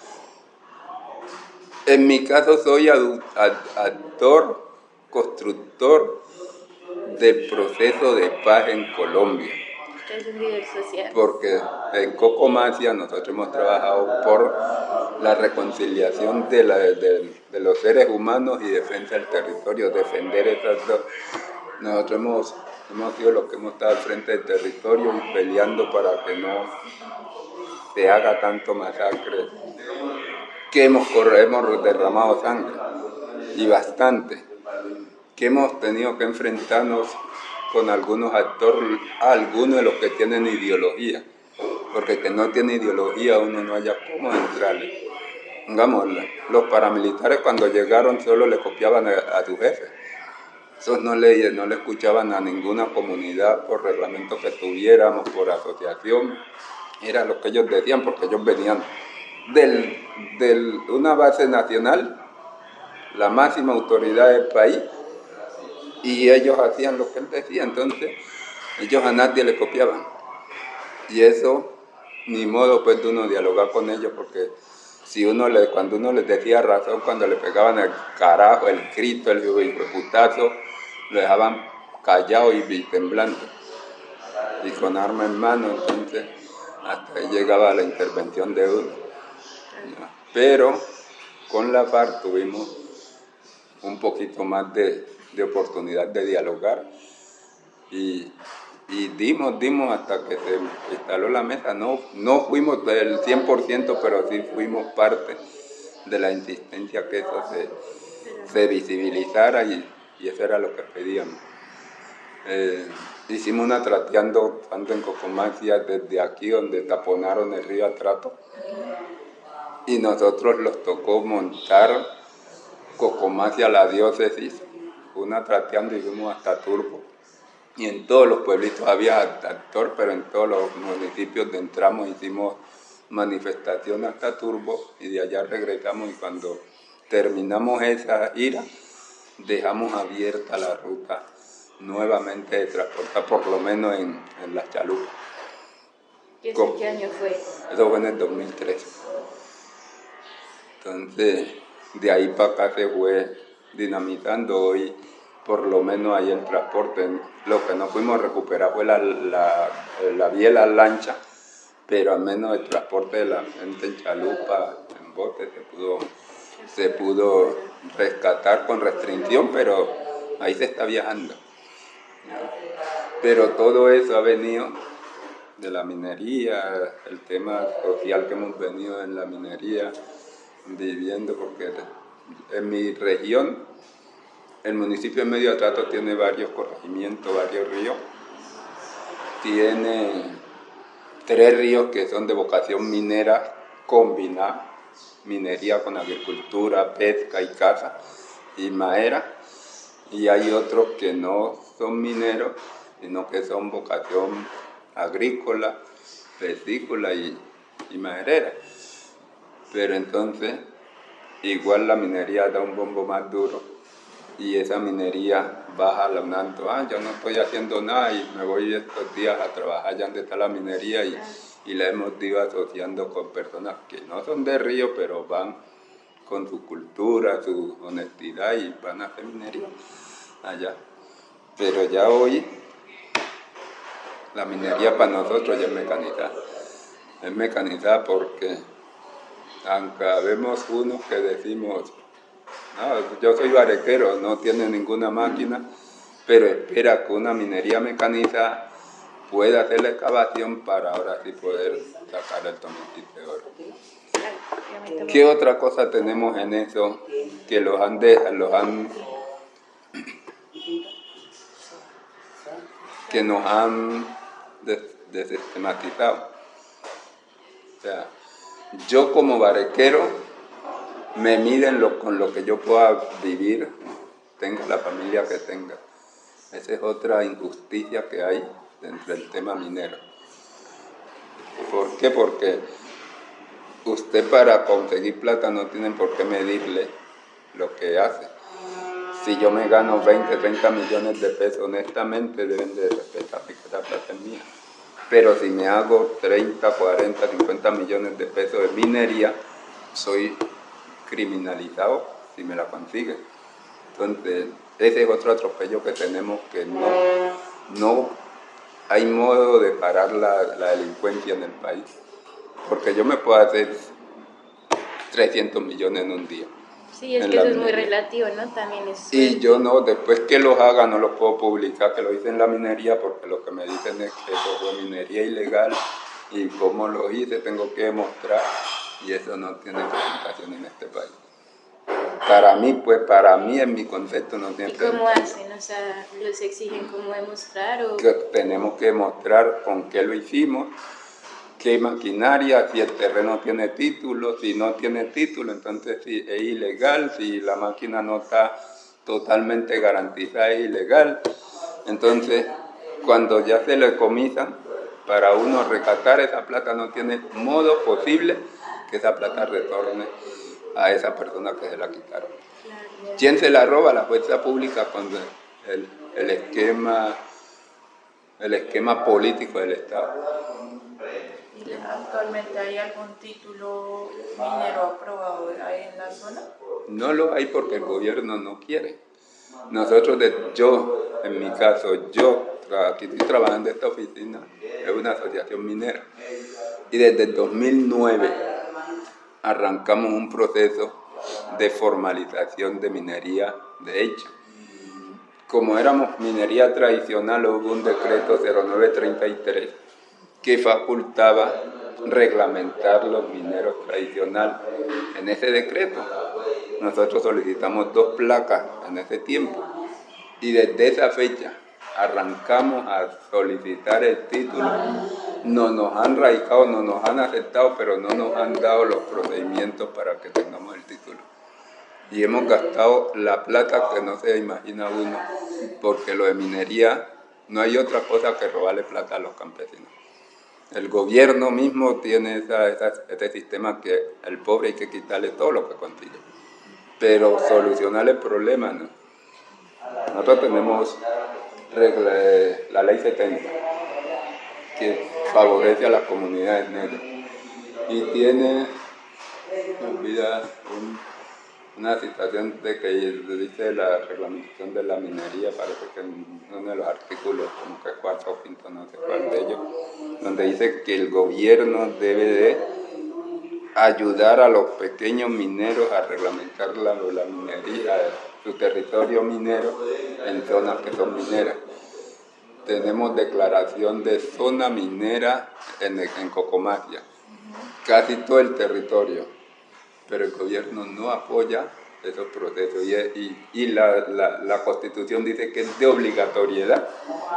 en mi caso soy actor, constructor del proceso de paz en Colombia. Usted es un líder social. Porque en Cocomacia nosotros hemos trabajado por la reconciliación de los seres humanos y defensa del territorio, defender esas dos. Nosotros hemos sido los que hemos estado al frente del territorio y peleando para que no se haga tanto masacre, que hemos derramado sangre, y bastante, que hemos tenido que enfrentarnos con algunos actores, algunos de los que tienen ideología, porque el que no tiene ideología uno no haya cómo entrarle. Digamos, los paramilitares cuando llegaron solo le copiaban a su jefe. Esos no le escuchaban a ninguna comunidad por reglamento que tuviéramos, por asociación. Era lo que ellos decían, porque ellos venían de una base nacional, la máxima autoridad del país, y ellos hacían lo que él decía. Entonces ellos a nadie le copiaban, y eso ni modo pues de uno dialogar con ellos, porque cuando uno les decía razón, cuando le pegaban el carajo, el grito, el putazo, lo dejaban callado y temblando y con arma en mano. Entonces hasta ahí llegaba la intervención de uno. Pero con la FARC tuvimos un poquito más de oportunidad de dialogar, y Y dimos hasta que se instaló la mesa. No fuimos del 100%, pero sí fuimos parte de la insistencia que eso se visibilizara y eso era lo que pedíamos. Hicimos una trateando tanto en Cocomaxia desde aquí donde taponaron el río Atrato y nosotros los tocó montar Cocomaxia, la diócesis, una trateando y fuimos hasta Turbo. Y en todos los pueblitos había actor, pero en todos los municipios donde entramos hicimos manifestación hasta Turbo y de allá regresamos y cuando terminamos esa ira dejamos abierta la ruta nuevamente de transportar, por lo menos en las chalupas. ¿Qué año fue? Eso fue en el 2013. Entonces, de ahí para acá se fue dinamitando. Hoy, por lo menos, ahí el transporte. Lo que no pudimos recuperar fue la vía de la lancha, pero al menos el transporte de la gente en chalupa, en bote, se pudo rescatar con restricción, pero ahí se está viajando. Pero todo eso ha venido de la minería, el tema social que hemos venido en la minería viviendo, porque en mi región, el municipio de Medio Atrato tiene varios corregimientos, varios ríos. Tiene 3 ríos que son de vocación minera combinada, minería con agricultura, pesca y caza y madera. Y hay otros que no son mineros, sino que son vocación agrícola, pescícola y maderera. Pero entonces, igual la minería da un bombo más duro y esa minería baja hablando, yo no estoy haciendo nada y me voy estos días a trabajar allá donde está la minería y la hemos ido asociando con personas que no son de río, pero van con su cultura, su honestidad y van a hacer minería allá. Pero ya hoy la minería para nosotros ya es mecanizada. Es mecanizada porque aunque vemos unos que decimos, no, yo soy barequero, no tiene ninguna máquina, pero espera que una minería mecanizada pueda hacer la excavación para ahora sí poder sacar el tomatito de oro. ¿Qué otra cosa tenemos en eso que que nos han desesquematizado? O sea, yo como barequero me miden con lo que yo pueda vivir, tenga la familia que tenga. Esa es otra injusticia que hay dentro del tema minero. ¿Por qué? Porque usted para conseguir plata no tiene por qué medirle lo que hace. Si yo me gano 20, 30 millones de pesos, honestamente deben de respetar que esa plata es mía. Pero si me hago 30, 40, 50 millones de pesos de minería, soy criminalizado si me la consigue. Entonces, ese es otro atropello que tenemos, que no hay modo de parar la delincuencia en el país. Porque yo me puedo hacer 300 millones en un día. Sí, es que eso es muy relativo, ¿no? También es... Y yo no, después que los haga, no los puedo publicar, que lo hice en la minería, porque lo que me dicen es que eso fue minería ilegal y cómo lo hice tengo que demostrar, y eso no tiene presentación en este país. Para mí, en mi concepto, no tiene presentación. ¿Y cómo hacen? O sea, ¿los exigen cómo demostrar? ¿O? Que tenemos que demostrar con qué lo hicimos, qué maquinaria, si el terreno tiene título, si no tiene título, entonces si es ilegal, si la máquina no está totalmente garantizada es ilegal. Entonces, cuando ya se le decomisan, para uno rescatar esa plata no tiene modo posible que esa plata retorne a esa persona que se la quitaron. ¿Quién se la roba? La fuerza pública con el esquema político del Estado. ¿Actualmente hay algún título minero aprobado ahí en la zona? No lo hay porque el gobierno no quiere. Nosotros, en mi caso, aquí estoy trabajando en esta oficina, es una asociación minera, y desde el 2009 arrancamos un proceso de formalización de minería de hecho. como éramos minería tradicional, hubo un decreto 0933 que facultaba reglamentar los mineros tradicionales. En ese decreto nosotros solicitamos 2 placas en ese tiempo y desde esa fecha arrancamos a solicitar el título. No nos han radicado, no nos han aceptado, pero no nos han dado los procedimientos para que tengamos el título. Y hemos gastado la plata que no se imagina uno, porque lo de minería no hay otra cosa que robarle plata a los campesinos. El gobierno mismo tiene este sistema que el pobre hay que quitarle todo lo que consigue. Pero solucionar el problema no. Nosotros tenemos la ley 70, que favorece a las comunidades negras. Y tiene, una situación de que dice la reglamentación de la minería, parece que en uno de los artículos, como que 4 o 5, no sé cuál de ellos, donde dice que el gobierno debe de ayudar a los pequeños mineros a reglamentar la minería, su territorio minero en zonas que son mineras. Tenemos declaración de zona minera en Cocomasia, casi todo el territorio, pero el gobierno no apoya esos procesos y la Constitución dice que es de obligatoriedad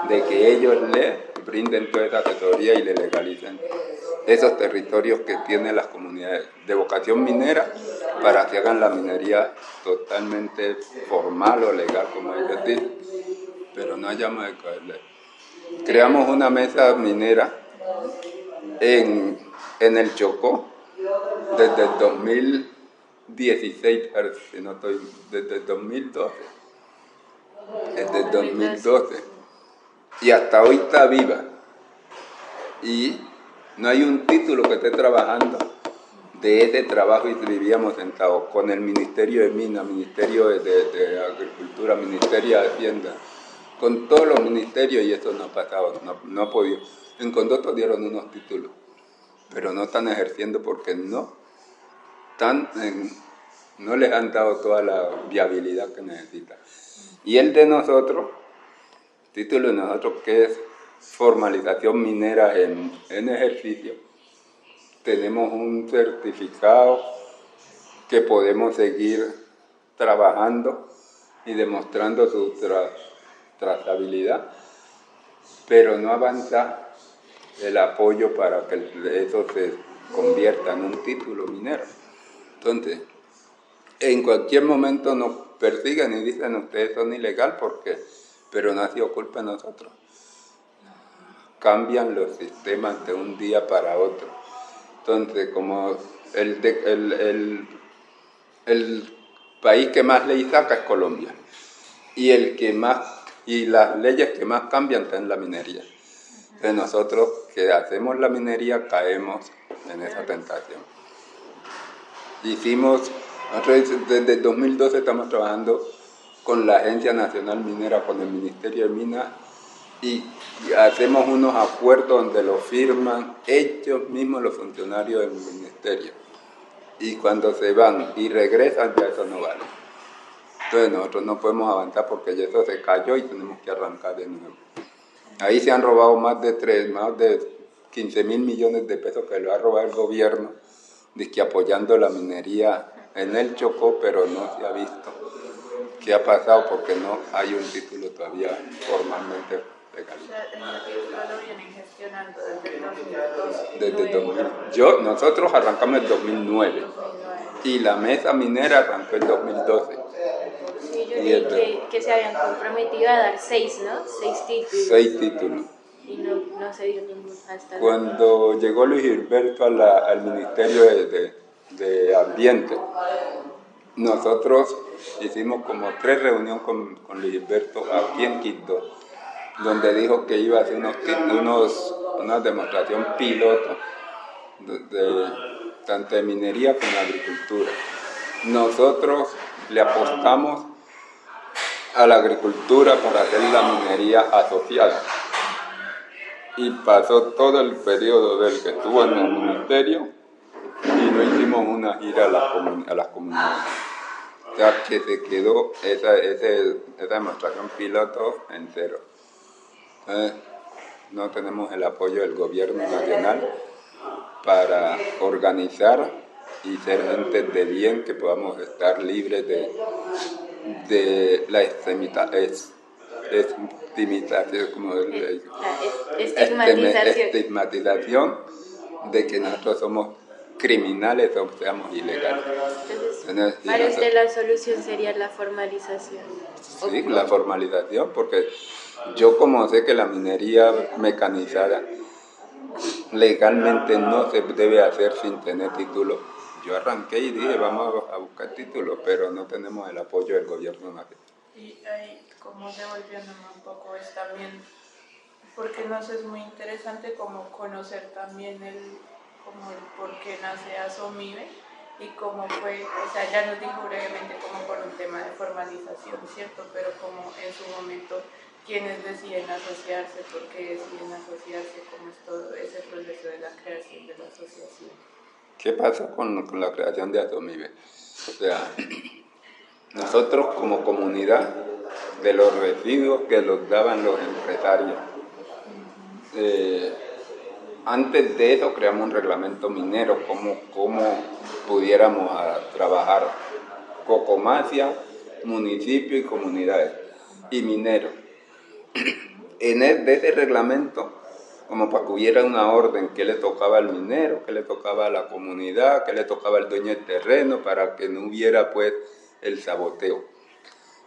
de que ellos le brinden toda esa asesoría y le legalicen esos territorios que tienen las comunidades de vocación minera para que hagan la minería totalmente formal o legal, como ellos dicen, pero no hayamos de caerle. Creamos una mesa minera en el Chocó desde el 2016, si no estoy, desde el 2012. Desde el 2012. Y hasta hoy está viva. Y no hay un título que esté trabajando de ese trabajo y vivíamos sentados con el Ministerio de Minas, Ministerio de Agricultura, Ministerio de Hacienda, con todos los ministerios, y eso no ha pasado, no ha podido. En Condoto dieron unos títulos, pero no están ejerciendo porque no les han dado toda la viabilidad que necesitan. Y el de nosotros, título de nosotros, que es formalización minera en ejercicio, tenemos un certificado que podemos seguir trabajando y demostrando su trazabilidad, pero no avanza el apoyo para que eso se convierta en un título minero. Entonces, en cualquier momento nos persiguen y dicen ustedes son ilegal pero no ha sido culpa de nosotros. Cambian los sistemas de un día para otro. Entonces, como el país que más ley saca es Colombia, y las leyes que más cambian están en la minería. Entonces nosotros que hacemos la minería caemos en esa tentación. Nosotros desde el 2012 estamos trabajando con la Agencia Nacional Minera, con el Ministerio de Minas, y hacemos unos acuerdos donde lo firman ellos mismos los funcionarios del ministerio. Y cuando se van y regresan, ya eso no vale. Entonces nosotros no podemos avanzar porque ya eso se cayó y tenemos que arrancar de nuevo. Ahí se han robado más de 15 mil millones de pesos que lo ha robado el gobierno, apoyando la minería en el Chocó, pero no se ha visto qué ha pasado porque no hay un título todavía formalmente legalizado. Lo vienen gestionando desde el 2012. Nosotros arrancamos en 2009 y la mesa minera arrancó en 2012. Sí, yo leí que se habían comprometido a dar 6, ¿no? 6 títulos. 6 títulos. Y no se dio ninguno hasta Cuando llegó Luis Gilberto al Ministerio de Ambiente, nosotros hicimos como 3 reuniones con Luis Gilberto aquí en Quito, donde dijo que iba a hacer una demostración piloto tanto de minería como de agricultura. Nosotros le apostamos a la agricultura para hacer la minería asociada. Y pasó todo el periodo del que estuvo en el ministerio y no hicimos una gira a las comunidades. O sea, que se quedó esa demostración piloto en cero. No tenemos el apoyo del gobierno nacional para organizar y ser gente de bien, que podamos estar libres de la estigmatización de que nosotros somos criminales o seamos ilegales. Entonces, para usted la solución sería la formalización. Sí, la formalización, porque yo como sé que la minería mecanizada legalmente no se debe hacer sin tener título, yo arranqué y dije vamos a buscar título, pero no tenemos el apoyo del gobierno nacional. Y ahí, como devolviéndome un poco, es también, porque nos es muy interesante como conocer también el por qué nace Asomive y cómo fue, o sea, ya nos dijo brevemente como por un tema de formalización, ¿cierto? Pero como en su momento, ¿quiénes deciden asociarse? ¿Por qué deciden asociarse? ¿Cómo es todo ese proceso de la creación de la asociación? ¿Qué pasa con la creación de Asomive? O sea, nosotros como comunidad, de los residuos que los daban los empresarios, antes de eso creamos un reglamento minero, cómo pudiéramos trabajar Cocomacia, municipio y comunidades, y mineros. De ese reglamento, como para que hubiera una orden, qué le tocaba al minero, qué le tocaba a la comunidad, qué le tocaba al dueño del terreno, para que no hubiera pues el saboteo.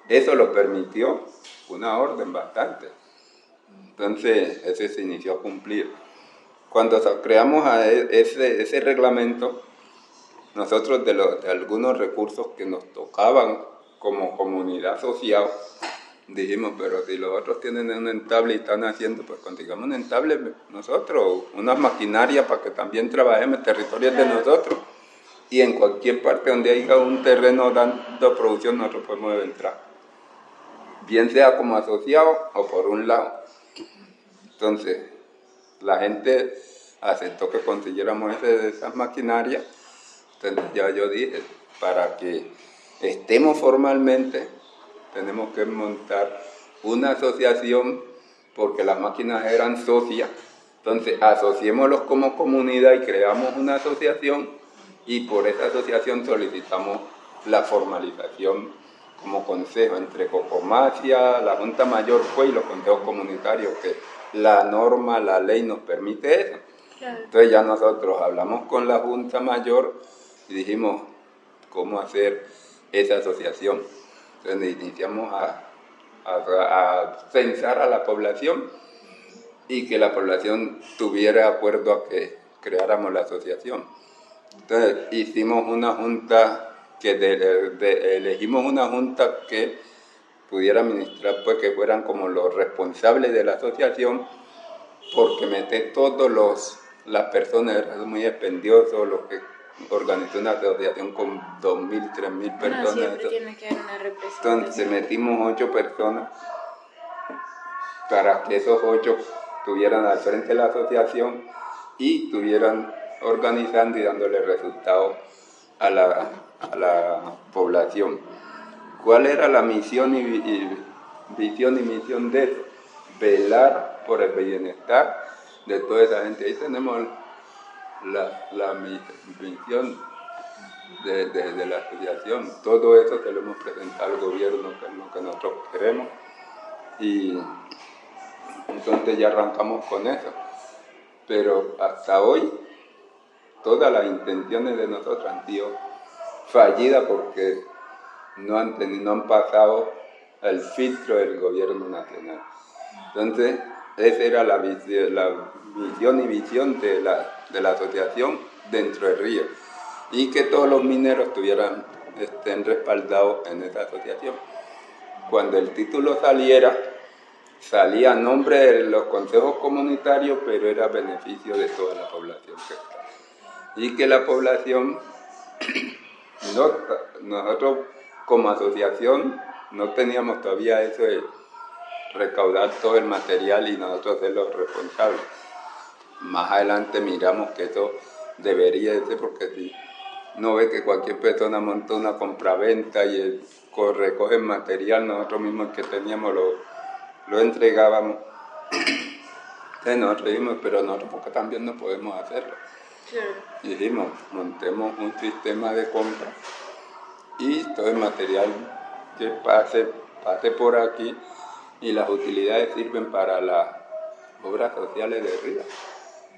Eso lo permitió una orden bastante. Entonces, ese se inició a cumplir. Cuando creamos ese reglamento, nosotros de algunos recursos que nos tocaban como comunidad asociada, dijimos, pero si los otros tienen un entable y están haciendo, pues consigamos un entable nosotros, unas maquinarias para que también trabajemos en territorios de nosotros. Y en cualquier parte donde haya un terreno dando producción, nosotros podemos entrar. Bien sea como asociado o por un lado. Entonces, la gente aceptó que consiguiéramos esas maquinarias. Entonces ya yo dije, para que estemos formalmente, tenemos que montar una asociación, porque las máquinas eran socias. Entonces asociémoslos como comunidad y creamos una asociación, y por esa asociación solicitamos la formalización como consejo entre Cocomacia, la Junta Mayor y los consejos comunitarios, que la norma, la ley nos permite eso. Claro. Entonces ya nosotros hablamos con la Junta Mayor y dijimos cómo hacer esa asociación. Entonces iniciamos a censar a la población y que la población tuviera acuerdo a que creáramos la asociación. Entonces hicimos una junta, elegimos una junta que pudiera administrar, pues que fueran como los responsables de la asociación, porque meter todas las personas era muy expendioso, lo que organizó una asociación con 2.000, 3.000 personas. Siempre tiene que haber una representación. Entonces metimos 8 personas para que esos 8 estuvieran al frente de la asociación y estuvieran organizando y dándole resultados a la población. ¿Cuál era la misión y visión y misión de eso? Velar por el bienestar de toda esa gente. Ahí tenemos la misión de la asociación. Todo eso se lo hemos presentado al gobierno, que es lo que nosotros queremos, y entonces ya arrancamos con eso. Pero hasta hoy todas las intenciones de nosotros han sido fallidas, porque no han pasado el filtro del gobierno nacional. Entonces esa era la misión y visión de la asociación dentro del río, y que todos los mineros estén respaldados en esa asociación. Cuando el título salía a nombre de los consejos comunitarios, pero era a beneficio de toda la población que está. Y que la población, nosotros como asociación no teníamos todavía eso de recaudar todo el material y nosotros ser los responsables. Más adelante miramos que eso debería de ser, porque si no ve que cualquier persona monta una compraventa y recoge material, nosotros mismos que teníamos lo entregábamos. Entonces nosotros dijimos, pero nosotros porque también no podemos hacerlo. Claro. Y dijimos, montemos un sistema de compra y todo el material que pase por aquí y las utilidades sirven para las obras sociales de arriba.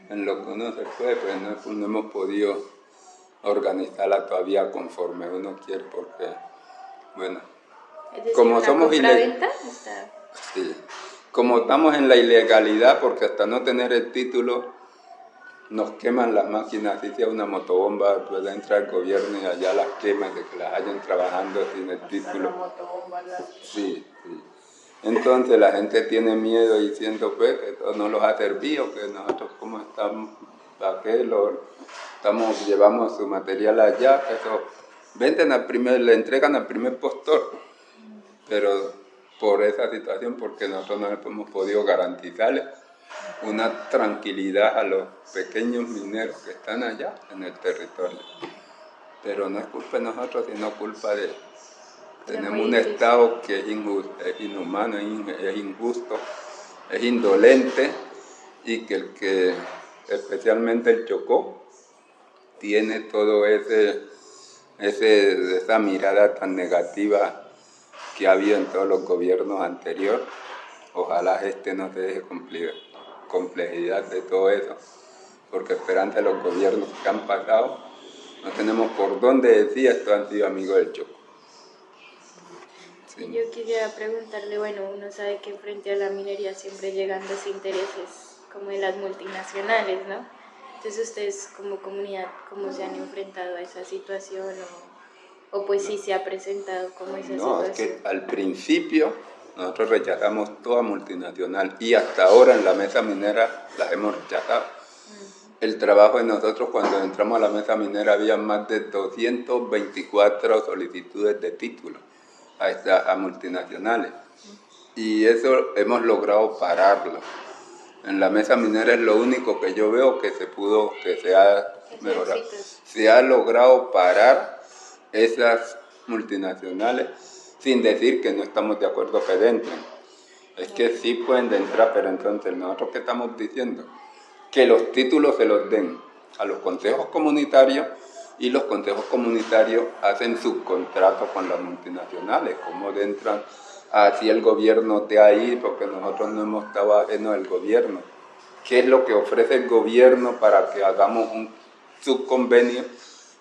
En lo que uno se puede, pues no hemos podido organizarla todavía conforme uno quiere, porque, bueno, Es decir, como una somos compraventa sí, como estamos en la ilegalidad, porque hasta no tener el título nos queman las máquinas, así sea una motobomba, puede entrar el gobierno y allá las queman de que las hayan trabajando sin el título. Sí. Entonces la gente tiene miedo diciendo pues que esto no los ha servido, que nosotros como estamos, ¿para qué llevamos su material allá? Que eso le entregan al primer postor, pero por esa situación, porque nosotros no hemos podido garantizarles una tranquilidad a los pequeños mineros que están allá en el territorio. Pero no es culpa de nosotros, sino culpa de... Tenemos un Estado que es injusto, es inhumano, es injusto, es indolente, y que especialmente el Chocó tiene todo esa mirada tan negativa que ha habido en todos los gobiernos anteriores. Ojalá no se deje complejidad de todo eso, porque esperante los gobiernos que han pasado, no tenemos por dónde decir estos han sido amigos del Chocó. Sí. Yo quisiera preguntarle, bueno, uno sabe que frente a la minería siempre llegan los intereses como de las multinacionales, ¿no? Entonces ustedes como comunidad, ¿cómo se han enfrentado a esa situación? ¿O pues sí se ha presentado como esa situación? No, es que al principio nosotros rechazamos toda multinacional y hasta ahora en la mesa minera las hemos rechazado. El trabajo de nosotros cuando entramos a la mesa minera había más de 224 solicitudes de título a multinacionales, y eso hemos logrado pararlo. En la mesa minera es lo único que yo veo que se ha mejorado. Se ha logrado parar esas multinacionales sin decir que no estamos de acuerdo que entren. Es que sí pueden entrar, pero entonces nosotros ¿qué estamos diciendo? Que los títulos se los den a los consejos comunitarios, y los consejos comunitarios hacen subcontratos con las multinacionales. ¿Cómo entran así el gobierno de ahí? Porque nosotros no hemos estado ajenos al gobierno. ¿Qué es lo que ofrece el gobierno para que hagamos un subconvenio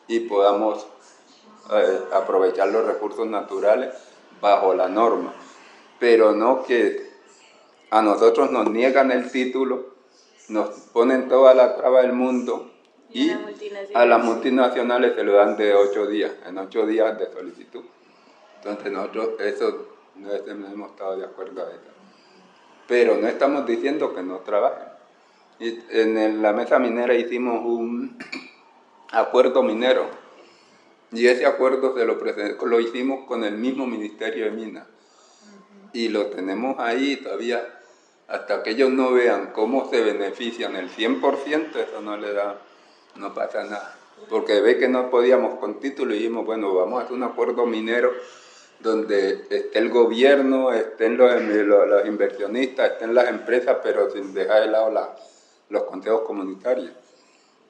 y podamos aprovechar los recursos naturales bajo la norma? Pero no que a nosotros nos niegan el título, nos ponen toda la traba del mundo, y a las multinacionales se lo dan en 8 días de solicitud. Entonces nosotros no hemos estado de acuerdo a eso. Pero no estamos diciendo que no trabajen. Y en la mesa minera hicimos un acuerdo minero, y ese acuerdo lo hicimos con el mismo Ministerio de Minas, y lo tenemos ahí todavía. Hasta que ellos no vean cómo se benefician el 100%, eso no pasa nada. Porque ve que no podíamos con título y dijimos, bueno, vamos a hacer un acuerdo minero donde esté el gobierno, estén los inversionistas, estén las empresas, pero sin dejar de lado los consejos comunitarios.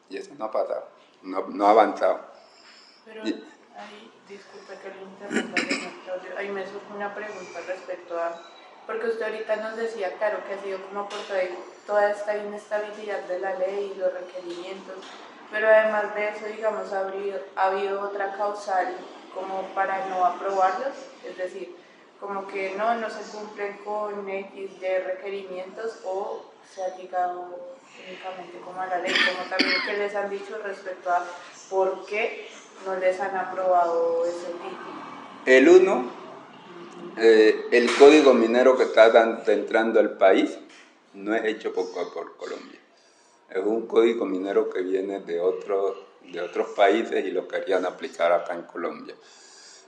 Y eso no ha pasado, no ha avanzado. Pero ahí, disculpe que lo interrumpa, ahí me surge una pregunta respecto a... Porque usted ahorita nos decía, claro, que ha sido como por toda esta inestabilidad de la ley y los requerimientos, pero además de eso, digamos, ha habido otra causal como para no aprobarlos, es decir, como que no se cumplen con X de requerimientos, o se ha llegado únicamente como a la ley, como también que les han dicho respecto a por qué no les han aprobado ese título. El código minero que está entrando al país no es hecho por Colombia. Es un código minero que viene de otros países y lo querían aplicar acá en Colombia.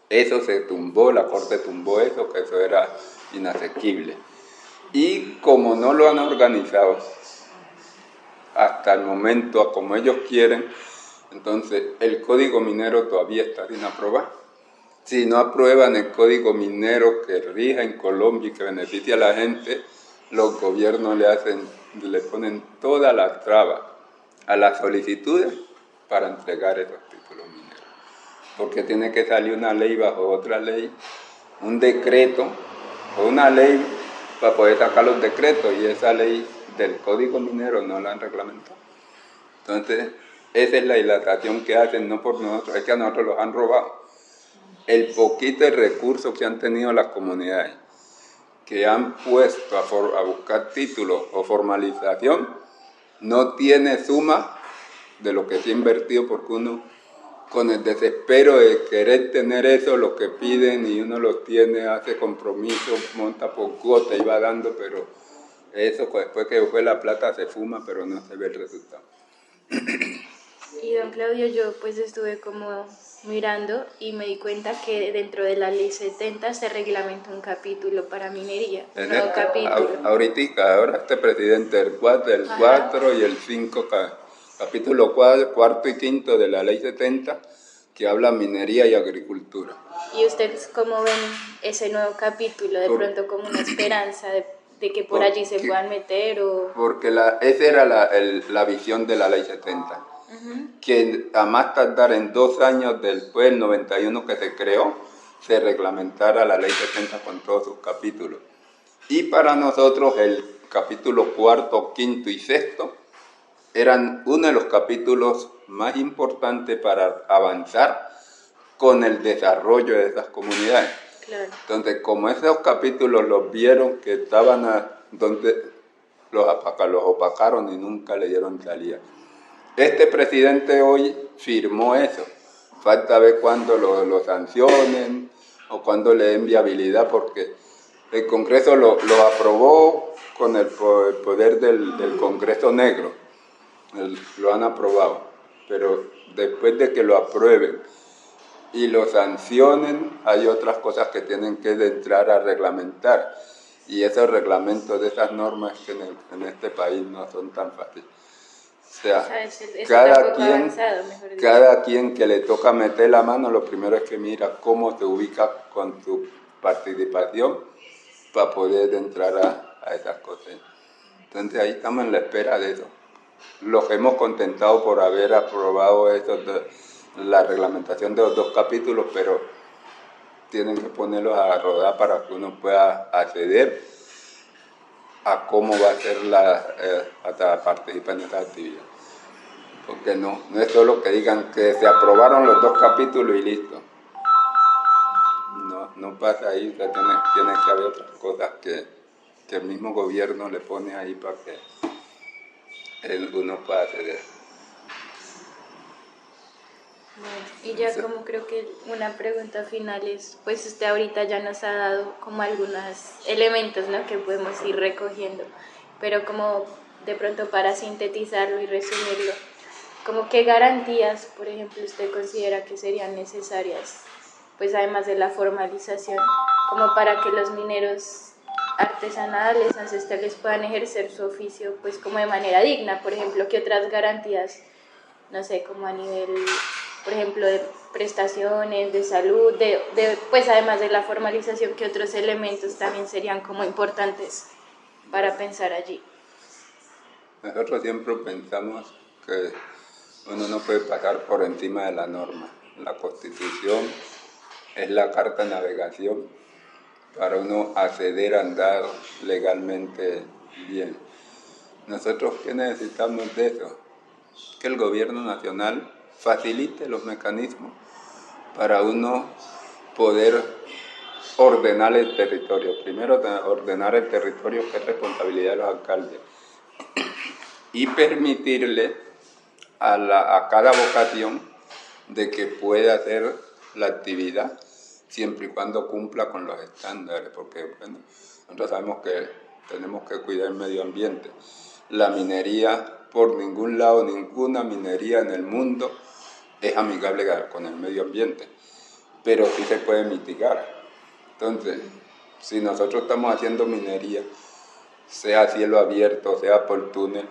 Eso se tumbó, la Corte tumbó eso, que eso era inasequible. Y como no lo han organizado hasta el momento como ellos quieren, Entonces, el código minero todavía está sin aprobar. Si no aprueban el código minero que rija en Colombia y que beneficia a la gente, los gobiernos le ponen todas las trabas a las solicitudes para entregar esos títulos mineros. Porque tiene que salir una ley bajo otra ley, un decreto o una ley para poder sacar los decretos, y esa ley del código minero no la han reglamentado. Entonces, esa es la dilatación que hacen, no por nosotros, es que a nosotros los han robado. El poquito de recursos que han tenido las comunidades, que han puesto a buscar títulos o formalización, no tiene suma de lo que se ha invertido, porque uno, con el desespero de querer tener eso, lo que piden, y uno lo tiene, hace compromiso, monta por cuota y va dando, pero eso después que fue la plata se fuma, pero no se ve el resultado. Y don Claudio, yo pues estuve como mirando y me di cuenta que dentro de la ley 70 se reglamenta un capítulo para minería, un nuevo capítulo. Ahora este presidente, el 4 y el 5, capítulo 4 y 5 de la ley 70, que habla minería y agricultura. ¿Y ustedes cómo ven ese nuevo capítulo? De pronto como una esperanza de que por allí se puedan meter o... Porque esa era la visión de la ley 70. Que a más tardar en 2 años después del 91 que se creó, se reglamentara la ley 70 con todos sus capítulos. Y para nosotros el capítulo 4, 5 y 6 eran uno de los capítulos más importantes para avanzar con el desarrollo de esas comunidades. Claro. Entonces, como esos capítulos los vieron que estaban donde los opacaron y nunca le dieron salida. Este presidente hoy firmó eso. Falta ver cuándo lo sancionen o cuándo le den viabilidad, porque el Congreso lo aprobó con el poder del Congreso Negro. Lo han aprobado. Pero después de que lo aprueben y lo sancionen, hay otras cosas que tienen que entrar a reglamentar. Y esos reglamentos de esas normas que en este país no son tan fáciles. O sea, cada quien que le toca meter la mano, lo primero es que mira cómo se ubica con su participación para poder entrar a esas cosas. Entonces ahí estamos en la espera de eso. Los hemos contentado por haber aprobado la reglamentación de los 2 capítulos, pero tienen que ponerlos a rodar para que uno pueda acceder a cómo va a ser hasta participar en esta actividad. Porque no es solo que digan que se aprobaron los 2 capítulos y listo. No pasa ahí, tiene que haber otras cosas que el mismo gobierno le pone ahí para que uno pueda acceder. Bueno, y ya como creo que una pregunta final es, pues usted ahorita ya nos ha dado como algunos elementos, ¿no?, que podemos ir recogiendo, pero como de pronto para sintetizarlo y resumirlo, como qué garantías, por ejemplo, usted considera que serían necesarias, pues además de la formalización, como para que los mineros artesanales, ancestrales puedan ejercer su oficio pues como de manera digna. Por ejemplo, qué otras garantías, no sé, como a nivel, por ejemplo, de prestaciones, de salud, pues además de la formalización, qué otros elementos también serían como importantes para pensar allí. Nosotros siempre pensamos que uno no puede pasar por encima de la norma. La Constitución es la carta de navegación para uno acceder a andar legalmente bien. ¿Nosotros qué necesitamos de eso? Que el gobierno nacional facilite los mecanismos para uno poder ordenar el territorio. Primero, ordenar el territorio, que es responsabilidad de los alcaldes, y permitirle a cada vocación de que pueda hacer la actividad siempre y cuando cumpla con los estándares, porque bueno, nosotros sabemos que tenemos que cuidar el medio ambiente. La minería, por ningún lado, ninguna minería en el mundo es amigable con el medio ambiente, pero sí se puede mitigar. Entonces, si nosotros estamos haciendo minería, sea a cielo abierto, sea por túnel,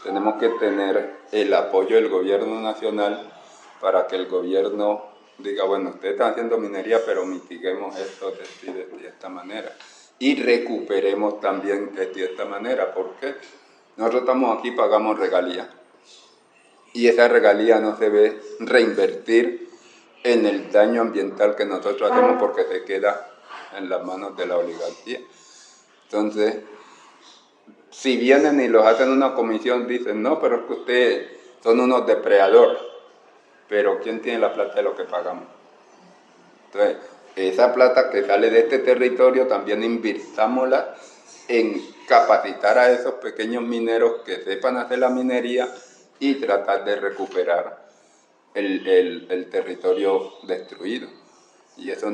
tenemos que tener el apoyo del gobierno nacional para que el gobierno diga, bueno, ustedes están haciendo minería, pero mitiguemos esto de esta manera. Y recuperemos también de esta manera, porque nosotros estamos aquí, pagamos regalías. Y esa regalía no se ve reinvertir en el daño ambiental que nosotros hacemos porque se queda en las manos de la oligarquía. Entonces, si vienen y los hacen una comisión, dicen, no, pero es que ustedes son unos depredadores. Pero ¿quién tiene la plata de lo que pagamos? Entonces, esa plata que sale de este territorio también invirtámosla en capacitar a esos pequeños mineros que sepan hacer la minería y tratar de recuperar el territorio destruido. Y eso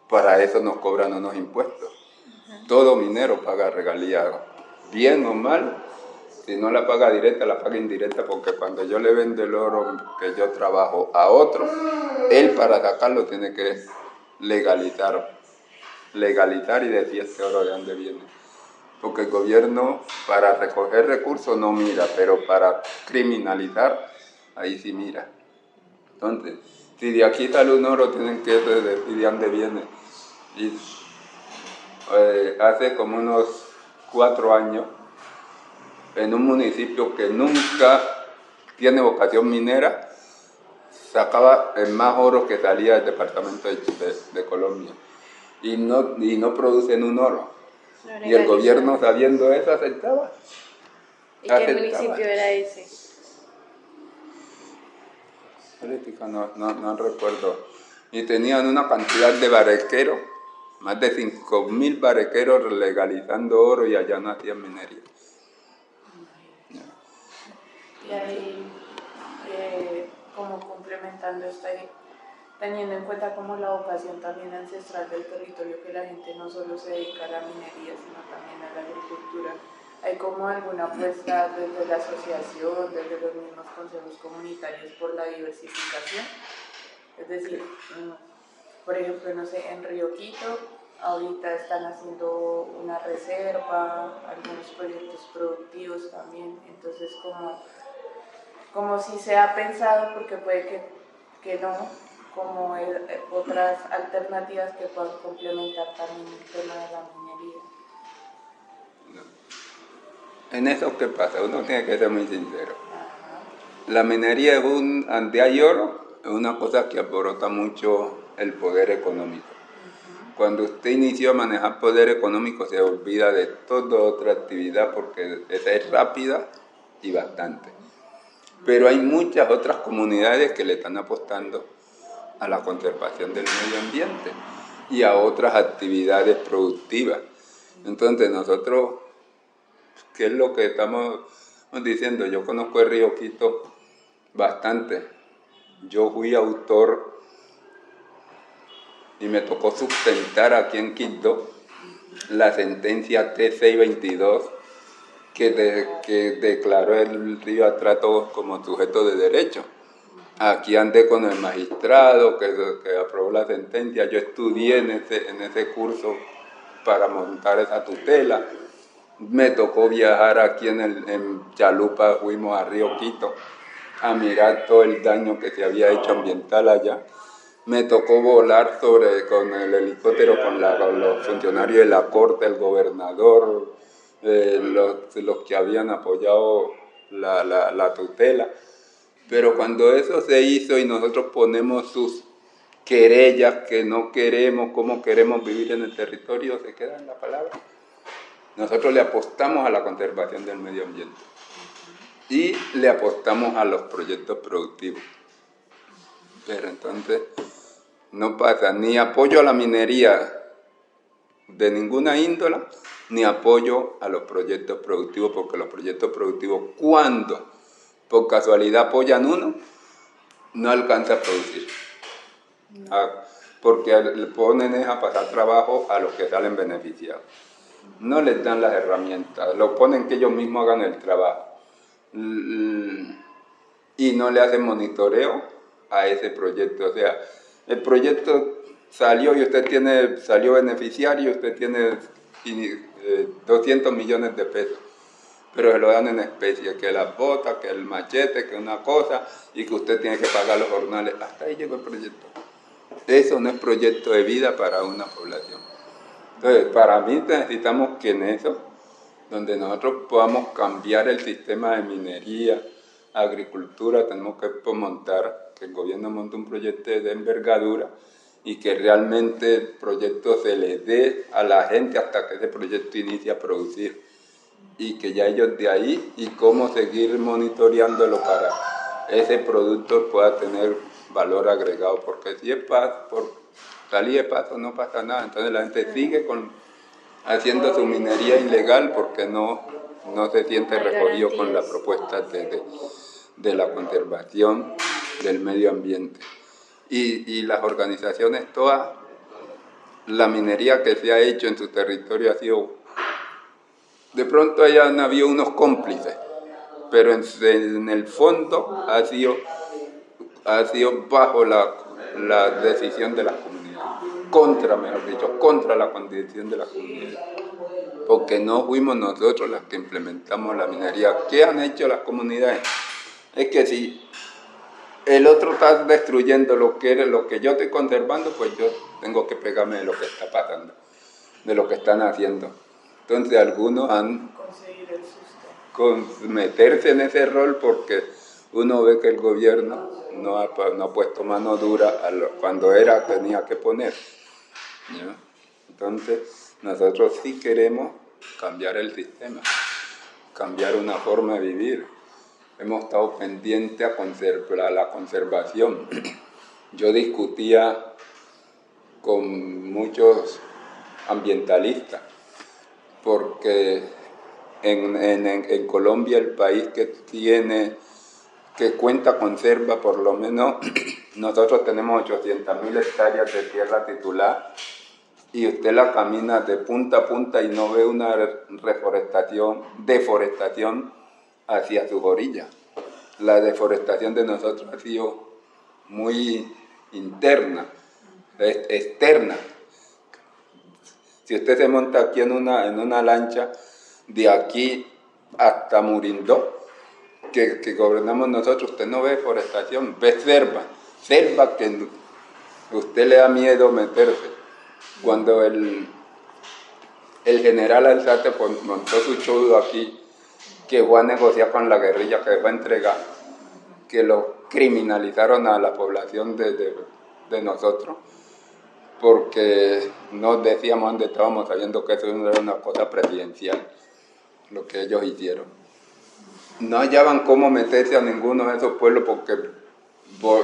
para eso nos cobran unos impuestos. Todo minero paga regalías, bien o mal. Si no la paga directa, la paga indirecta, porque cuando yo le vendo el oro que yo trabajo a otro, él para sacarlo tiene que legalizar y decir este oro de dónde viene. Porque el gobierno para recoger recursos no mira, pero para criminalizar, ahí sí mira. Entonces, si de aquí sale un oro, tienen que decir de dónde viene. Y hace como unos 4 años, en un municipio que nunca tiene vocación minera, sacaba el más oro que salía del departamento de Colombia. Y no producen un oro. Y el gobierno, sabiendo eso, aceptaba. ¿Y qué municipio era ese? Política, no recuerdo. Y tenían una cantidad de barrequeros, más de 5.000 barrequeros legalizando oro, y allá no hacían minería. Y ahí, como complementando esta, teniendo en cuenta como la vocación también ancestral del territorio, que la gente no solo se dedica a la minería, sino también a la agricultura, ¿hay como alguna apuesta desde la asociación, desde los mismos consejos comunitarios por la diversificación? Es decir, por ejemplo, no sé, en Río Quito ahorita están haciendo una reserva, algunos proyectos productivos también, entonces como si se ha pensado, porque puede que no, como otras alternativas que puedan complementar también el tema de la minería. En eso, ¿qué pasa? Uno tiene que ser muy sincero. La minería es donde hay oro, es una cosa que alborota mucho el poder económico. Cuando usted inició a manejar poder económico, se olvida de toda otra actividad, porque esa es rápida y bastante. Pero hay muchas otras comunidades que le están apostando a la conservación del medio ambiente y a otras actividades productivas. Entonces nosotros, ¿qué es lo que estamos diciendo? Yo conozco el Río Quito bastante. Yo fui autor y me tocó sustentar aquí en Quito la sentencia T622 que declaró el río Atrato como sujeto de derecho. Aquí andé con el magistrado que aprobó la sentencia. Yo estudié en ese curso para montar esa tutela. Me tocó viajar aquí en Chalupa, fuimos a Río Quito a mirar todo el daño que se había hecho ambiental allá. Me tocó volar con el helicóptero con los funcionarios de la corte, el gobernador, los que habían apoyado la tutela. Pero cuando eso se hizo y nosotros ponemos sus querellas que no queremos, cómo queremos vivir en el territorio, se queda en la palabra. Nosotros le apostamos a la conservación del medio ambiente y le apostamos a los proyectos productivos. Pero entonces no pasa ni apoyo a la minería de ninguna índole, ni apoyo a los proyectos productivos, porque los proyectos productivos, cuando por casualidad apoyan uno, no alcanza a producir. Porque le ponen a pasar trabajo a los que salen beneficiados. No les dan las herramientas, lo ponen que ellos mismos hagan el trabajo. Y no le hacen monitoreo a ese proyecto. O sea, el proyecto salió y salió beneficiario, usted tiene 200 millones de pesos. pero se lo dan en especie, que las botas, que el machete, que una cosa, y que usted tiene que pagar los jornales. Hasta ahí llegó el proyecto. Eso no es proyecto de vida para una población. Entonces, para mí necesitamos que en eso, donde nosotros podamos cambiar el sistema de minería, agricultura, tenemos que montar, que el gobierno monte un proyecto de envergadura y que realmente el proyecto se le dé a la gente hasta que ese proyecto inicie a producir. Y que ya ellos de ahí, y cómo seguir monitoreándolo para ese producto pueda tener valor agregado, porque si es por salir de paso no pasa nada, entonces la gente sigue haciendo su minería ilegal porque no se siente recogido con la propuesta de la conservación del medio ambiente. Y las organizaciones, toda la minería que se ha hecho en su territorio ha sido, de pronto hayan habido unos cómplices, pero en el fondo ha sido bajo la decisión de las comunidades, contra la condición de las comunidades, porque no fuimos nosotros las que implementamos la minería. ¿Qué han hecho las comunidades? Es que si el otro está destruyendo lo que yo estoy conservando, pues yo tengo que pegarme de lo que está pasando, de lo que están haciendo. Entonces algunos han meterse en ese rol porque uno ve que el gobierno no ha puesto mano dura cuando tenía que poner, ¿no? Entonces nosotros sí queremos cambiar el sistema, cambiar una forma de vivir. Hemos estado pendientes a la conservación. Yo discutía con muchos ambientalistas, porque en Colombia, el país que cuenta con selva, por lo menos nosotros tenemos 800.000 hectáreas de tierra titular, y usted la camina de punta a punta y no ve una deforestación hacia sus orillas. La deforestación de nosotros ha sido muy interna, externa. Si usted se monta aquí en una lancha, de aquí hasta Murindó, que gobernamos nosotros, usted no ve deforestación, ve selva que usted le da miedo meterse. Cuando el general Alzate montó su show aquí, que fue a negociar con la guerrilla, que fue a entregar, que lo criminalizaron a la población de nosotros, porque nos decíamos dónde estábamos, sabiendo que eso era una cosa presidencial, lo que ellos hicieron. No hallaban cómo meterse a ninguno de esos pueblos porque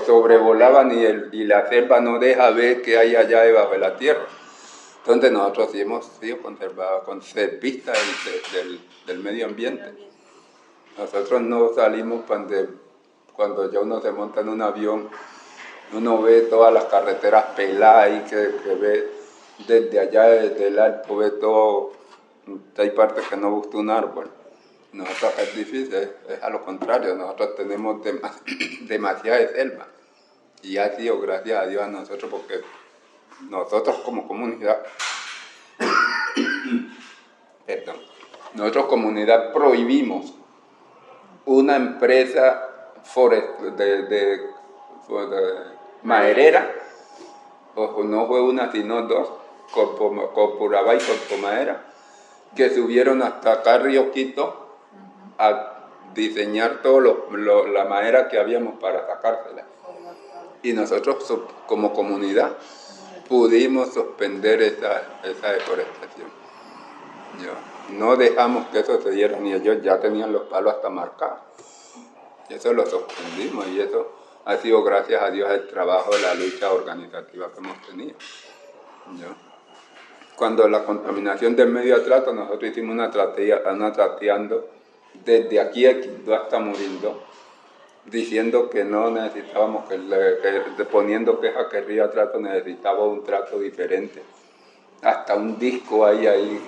sobrevolaban y la selva no deja ver qué hay allá debajo de la tierra. Entonces nosotros sí hemos sido conservistas del medio ambiente. Nosotros no salimos cuando ya uno se monta en un avión, uno ve todas las carreteras peladas y que ve desde allá, desde el alto, ve todo. Hay partes que no gusta un árbol. Nosotros es difícil, es a lo contrario, nosotros tenemos demasiada selva. Y ha sido gracias a Dios a nosotros, porque nosotros como comunidad, prohibimos una empresa de maderera, ojo, no fue una sino dos, Corporaba y Corpomadera, que subieron hasta acá a Río Quito a diseñar toda la madera que habíamos para sacársela. Y nosotros como comunidad pudimos suspender esa deforestación. No dejamos que eso se diera, ni ellos ya tenían los palos hasta marcados. Eso lo suspendimos, y eso ha sido gracias a Dios el trabajo de la lucha organizativa que hemos tenido. Cuando la contaminación del medio trato, nosotros hicimos una trateando desde aquí a Quindó hasta Murindó, diciendo que no necesitábamos, poniendo queja que Río Trato necesitaba un trato diferente. Hasta un disco hay ahí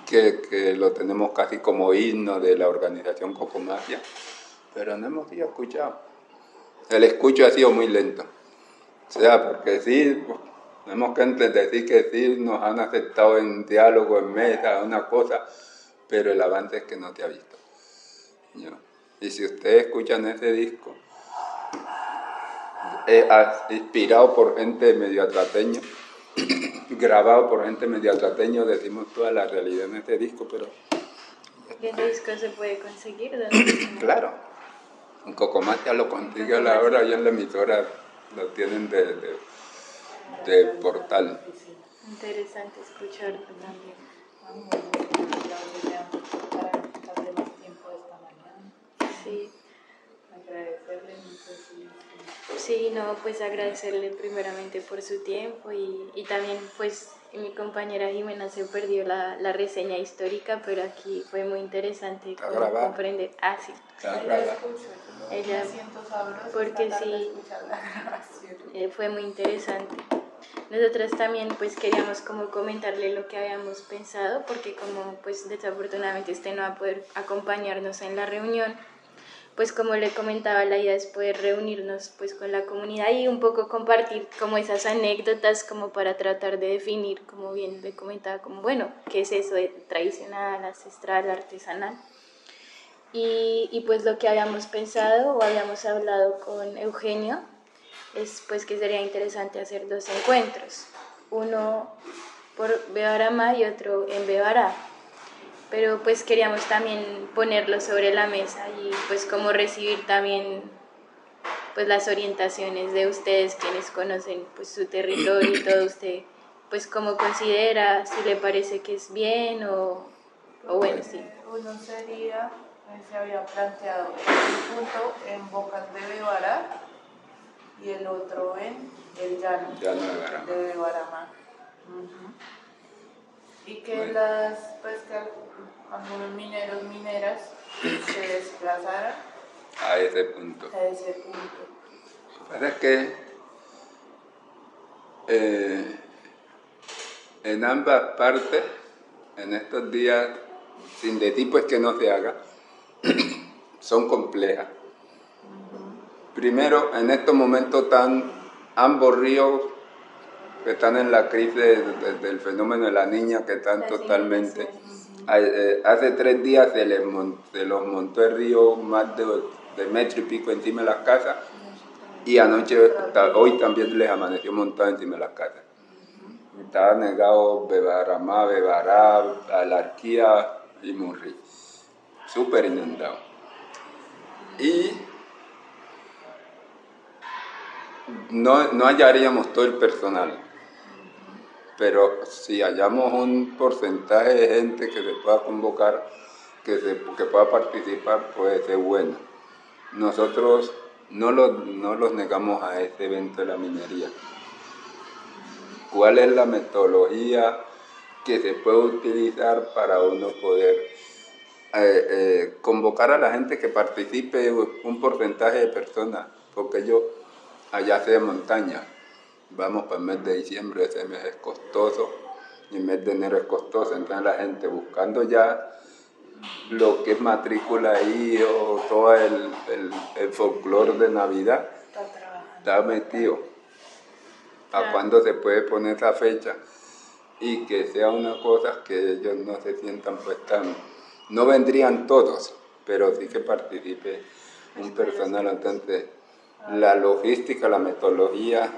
que lo tenemos casi como himno de la organización Cocomafia, pero no hemos sido escuchados. El escucho ha sido muy lento. O sea, porque sí, tenemos que decir que sí nos han aceptado en diálogo, en mesa, una cosa, pero el avance es que no te ha visto. Y si ustedes escuchan ese disco, inspirado por gente medio atrateño, grabado por gente medio atrateño, decimos toda la realidad en este disco, pero... ¿Y ese disco se puede conseguir? ¿Dónde? Claro, en Cocomacha lo consigue a la hora, y en la emisora lo tienen de portal. Interesante escucharlo también. Sí. Agradecerle, no sé si... Sí, no, pues agradecerle primeramente por su tiempo y también pues mi compañera Jimena se perdió la reseña histórica, pero aquí fue muy interesante comprender. Ah, sí. Ella, porque sí, fue muy interesante. Nosotras también pues queríamos como comentarle lo que habíamos pensado, porque como pues desafortunadamente usted no va a poder acompañarnos en la reunión, pues como le comentaba, la idea es poder reunirnos pues con la comunidad y un poco compartir como esas anécdotas como para tratar de definir, como bien le comentaba, como bueno, qué es eso de tradicional, ancestral, artesanal. Y pues lo que habíamos pensado o habíamos hablado con Eugenio es pues que sería interesante hacer 2 encuentros, uno por Bebarama y otro en Bebará. Pero pues queríamos también ponerlo sobre la mesa y pues como recibir también pues las orientaciones de ustedes quienes conocen pues su territorio y todo. Usted pues cómo considera, si le parece que es bien o bueno, sí. Uno sería, se había planteado un punto en Bocas de Bebará y el otro en el llano de Bebarama. Y que pues que algunos mineros, mineras se desplazaran a ese punto. A ese punto. Lo que pasa es que en ambas partes, en estos días, sin decir pues que no se haga, son complejas. Primero, en estos momentos están ambos ríos que están en la crisis del fenómeno de la niña, que están totalmente... hace 3 días se los montó el río más de metro y pico encima de las casas, y hoy también les amaneció montado encima de las casas. Estaba negado Bebaramá, Bebará, Alarquía y Murri, súper inundado. Y no hallaríamos todo el personal, pero si hallamos un porcentaje de gente que se pueda convocar, que pueda participar, puede ser bueno. Nosotros no los negamos a este evento de la minería. ¿Cuál es la metodología que se puede utilizar para uno poder convocar a la gente que participe, un porcentaje de personas? Porque allá se de montaña, vamos para el mes de diciembre, ese mes es costoso, y el mes de enero es costoso, entonces la gente buscando ya lo que es matrícula ahí o todo el folclore de Navidad, está metido. ¿A cuándo se puede poner esa fecha? Y que sea una cosa que ellos no se sientan pues tan... No vendrían todos, pero sí que participe un personal. Entonces, la logística, la metodología,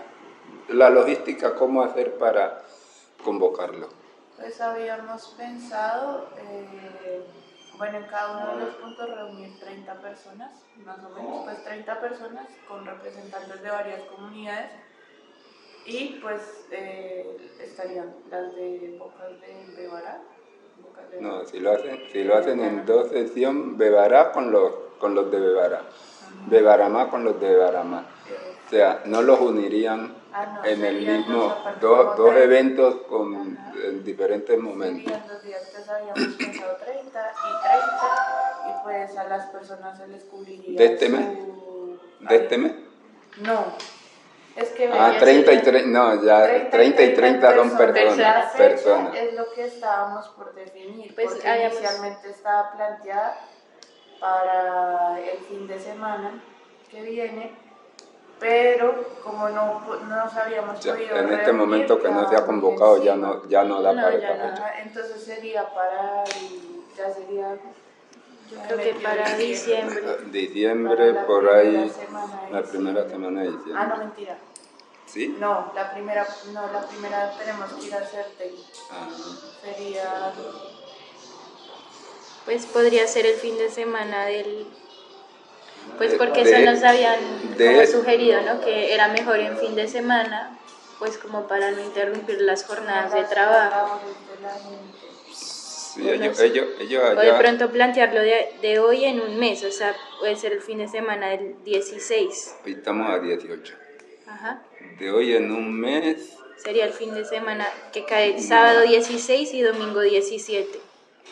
¿cómo hacer para convocarlo? Pues habíamos pensado, bueno, en cada uno de los puntos reunir 30 personas, más o menos, pues 30 personas con representantes de varias comunidades. Y pues estarían las de Bocas de Bebará. No, si lo hacen en 2 sesiones, Bebará con los de Bebará, Bebaramá con los de Bebaramá. O sea, no los unirían en el mismo, dos eventos en diferentes momentos. Serían 2 días, entonces habíamos pensado 30 y pues a las personas se les cubriría. ¿De este mes? ¿De este mes? No. Es que 30 y 30, no, ya 30 y 30 son personas. Es lo que estábamos por definir, pues porque inicialmente estaba planteada para el fin de semana que viene, pero como no sabíamos podido en este momento que no se ha convocado ya no da para esta fecha. Entonces sería ya sería Yo creo que para diciembre. Diciembre, por ahí, la primera semana de diciembre. Ah, no, mentira. ¿Sí? No, la primera tenemos que ir a hacerte. Sería... Pues podría ser el fin de semana del... Pues porque eso nos habían como sugerido, ¿no? Que era mejor en fin de semana, pues como para no interrumpir las jornadas de trabajo. Sí, ellos allá... O de pronto plantearlo de hoy en un mes, o sea, puede ser el fin de semana del 16. Hoy estamos a 18. Ajá. De hoy en un mes... Sería el fin de semana que cae sábado 16 y domingo 17.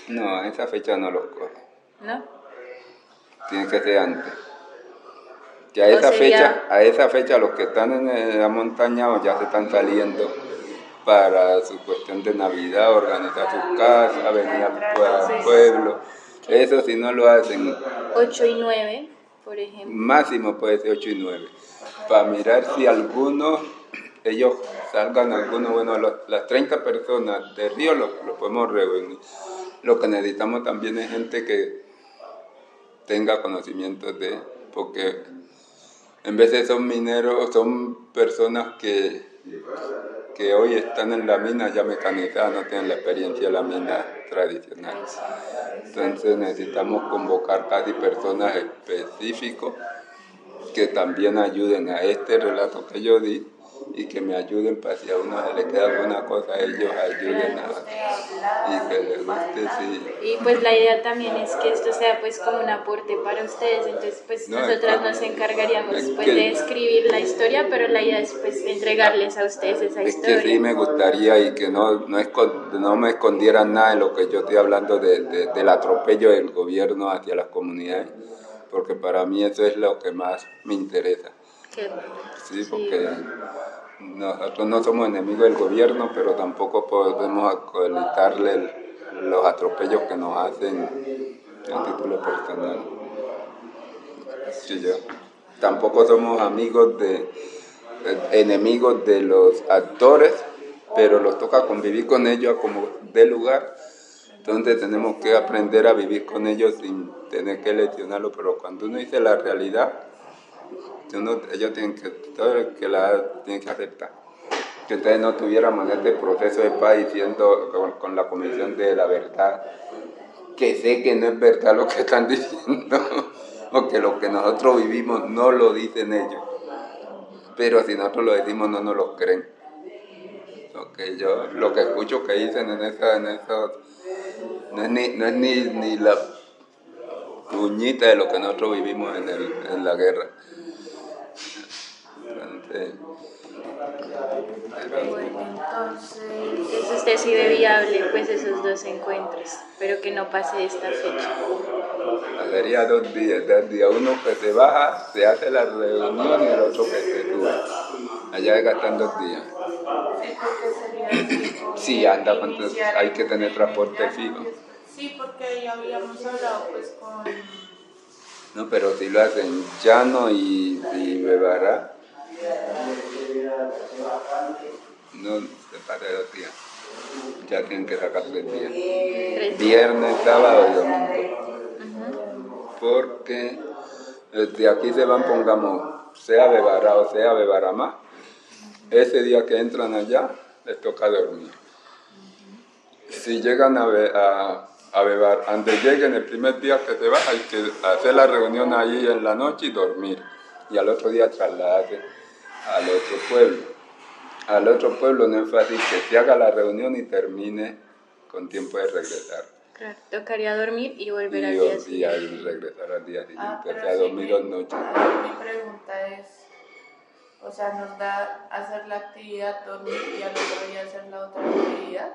No, a esa fecha no los coge. ¿No? Tiene que ser antes. Ya a esa fecha los que están en la montaña ya se están saliendo para su cuestión de Navidad, organizar sus casas, venir al pueblo. Eso si no lo hacen. 8 y 9, por ejemplo. Máximo puede ser 8 y 9. Para mirar si algunos, ellos salgan algunos, bueno, las 30 personas de Río lo podemos reunir. Lo que necesitamos también es gente que tenga conocimientos porque en vez de son mineros, son personas que hoy están en la mina ya mecanizadas, no tienen la experiencia de la mina tradicional. Entonces necesitamos convocar casi personas específicas que también ayuden a este relato que yo di y que me ayuden para si a uno se le queda alguna cosa, ellos ayuden y que les guste, sí. Y pues la idea también es que esto sea pues como un aporte para ustedes, entonces pues nosotras nos encargaríamos pues de escribir la historia, pero la idea es pues entregarles a ustedes esa historia. Es que sí me gustaría y que no me escondieran nada en lo que yo estoy hablando del atropello del gobierno hacia las comunidades, porque para mí eso es lo que más me interesa. Sí, porque nosotros no somos enemigos del gobierno, pero tampoco podemos acolitarle los atropellos que nos hacen a título personal. Sí, tampoco somos enemigos de los actores, pero los toca convivir con ellos como de lugar. Entonces tenemos que aprender a vivir con ellos sin tener que leccionarlo, pero cuando uno dice la realidad, ellos tienen que aceptar. Que entonces no tuviéramos este proceso de paz diciendo con la Comisión de la Verdad, que sé que no es verdad lo que están diciendo, o que lo que nosotros vivimos no lo dicen ellos. Pero si nosotros lo decimos no nos lo creen. Porque yo lo que escucho que dicen en eso no es ni la puñita de lo que nosotros vivimos en la guerra. Entonces usted sí ve viable pues esos dos encuentros, pero que no pase esta fecha. Sería 2 días, uno que se baja, se hace la reunión y el otro que se sube. Allá gastan 2 días. Sí, anda, entonces hay que tener transporte fijo. Sí, porque ahí habíamos hablado pues con... No, pero si lo hacen Llano y Bebará, no se pasa 2 días. Ya tienen que sacar 3 días. Viernes, sábado y domingo. Porque de aquí se van, pongamos, sea Bebará o sea Bebaramá, ese día que entran allá, les toca dormir. Si llegan a Bebar, donde lleguen el primer día que se va, hay que hacer la reunión ahí en la noche y dormir. Y al otro día trasladarse al otro pueblo. Al otro pueblo no es fácil que se haga la reunión y termine con tiempo de regresar. Claro, tocaría dormir y volver al día siguiente. Y regresar al día siguiente, o sea, dormir 2 noches. Mi pregunta es, o sea, ¿nos da hacer la actividad, dormir y al otro día hacer la otra actividad?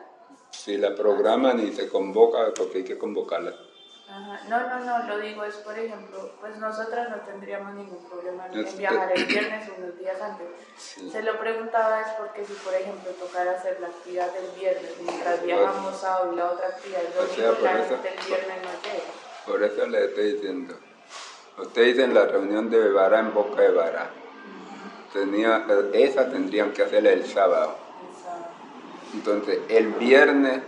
Si la programan y se convoca, porque hay que convocarla. Ajá. No, lo digo es, por ejemplo, pues nosotras no tendríamos ningún problema en viajar el viernes unos días antes. Sí. Se lo preguntaba es porque si, por ejemplo, tocara hacer la actividad del viernes mientras viajamos sábado y la otra actividad el domingo, la gente el viernes no llega. Por eso le estoy diciendo. Ustedes dicen la reunión de Bebará en Boca de Bará. Esa tendrían que hacerla el sábado. Entonces, el viernes,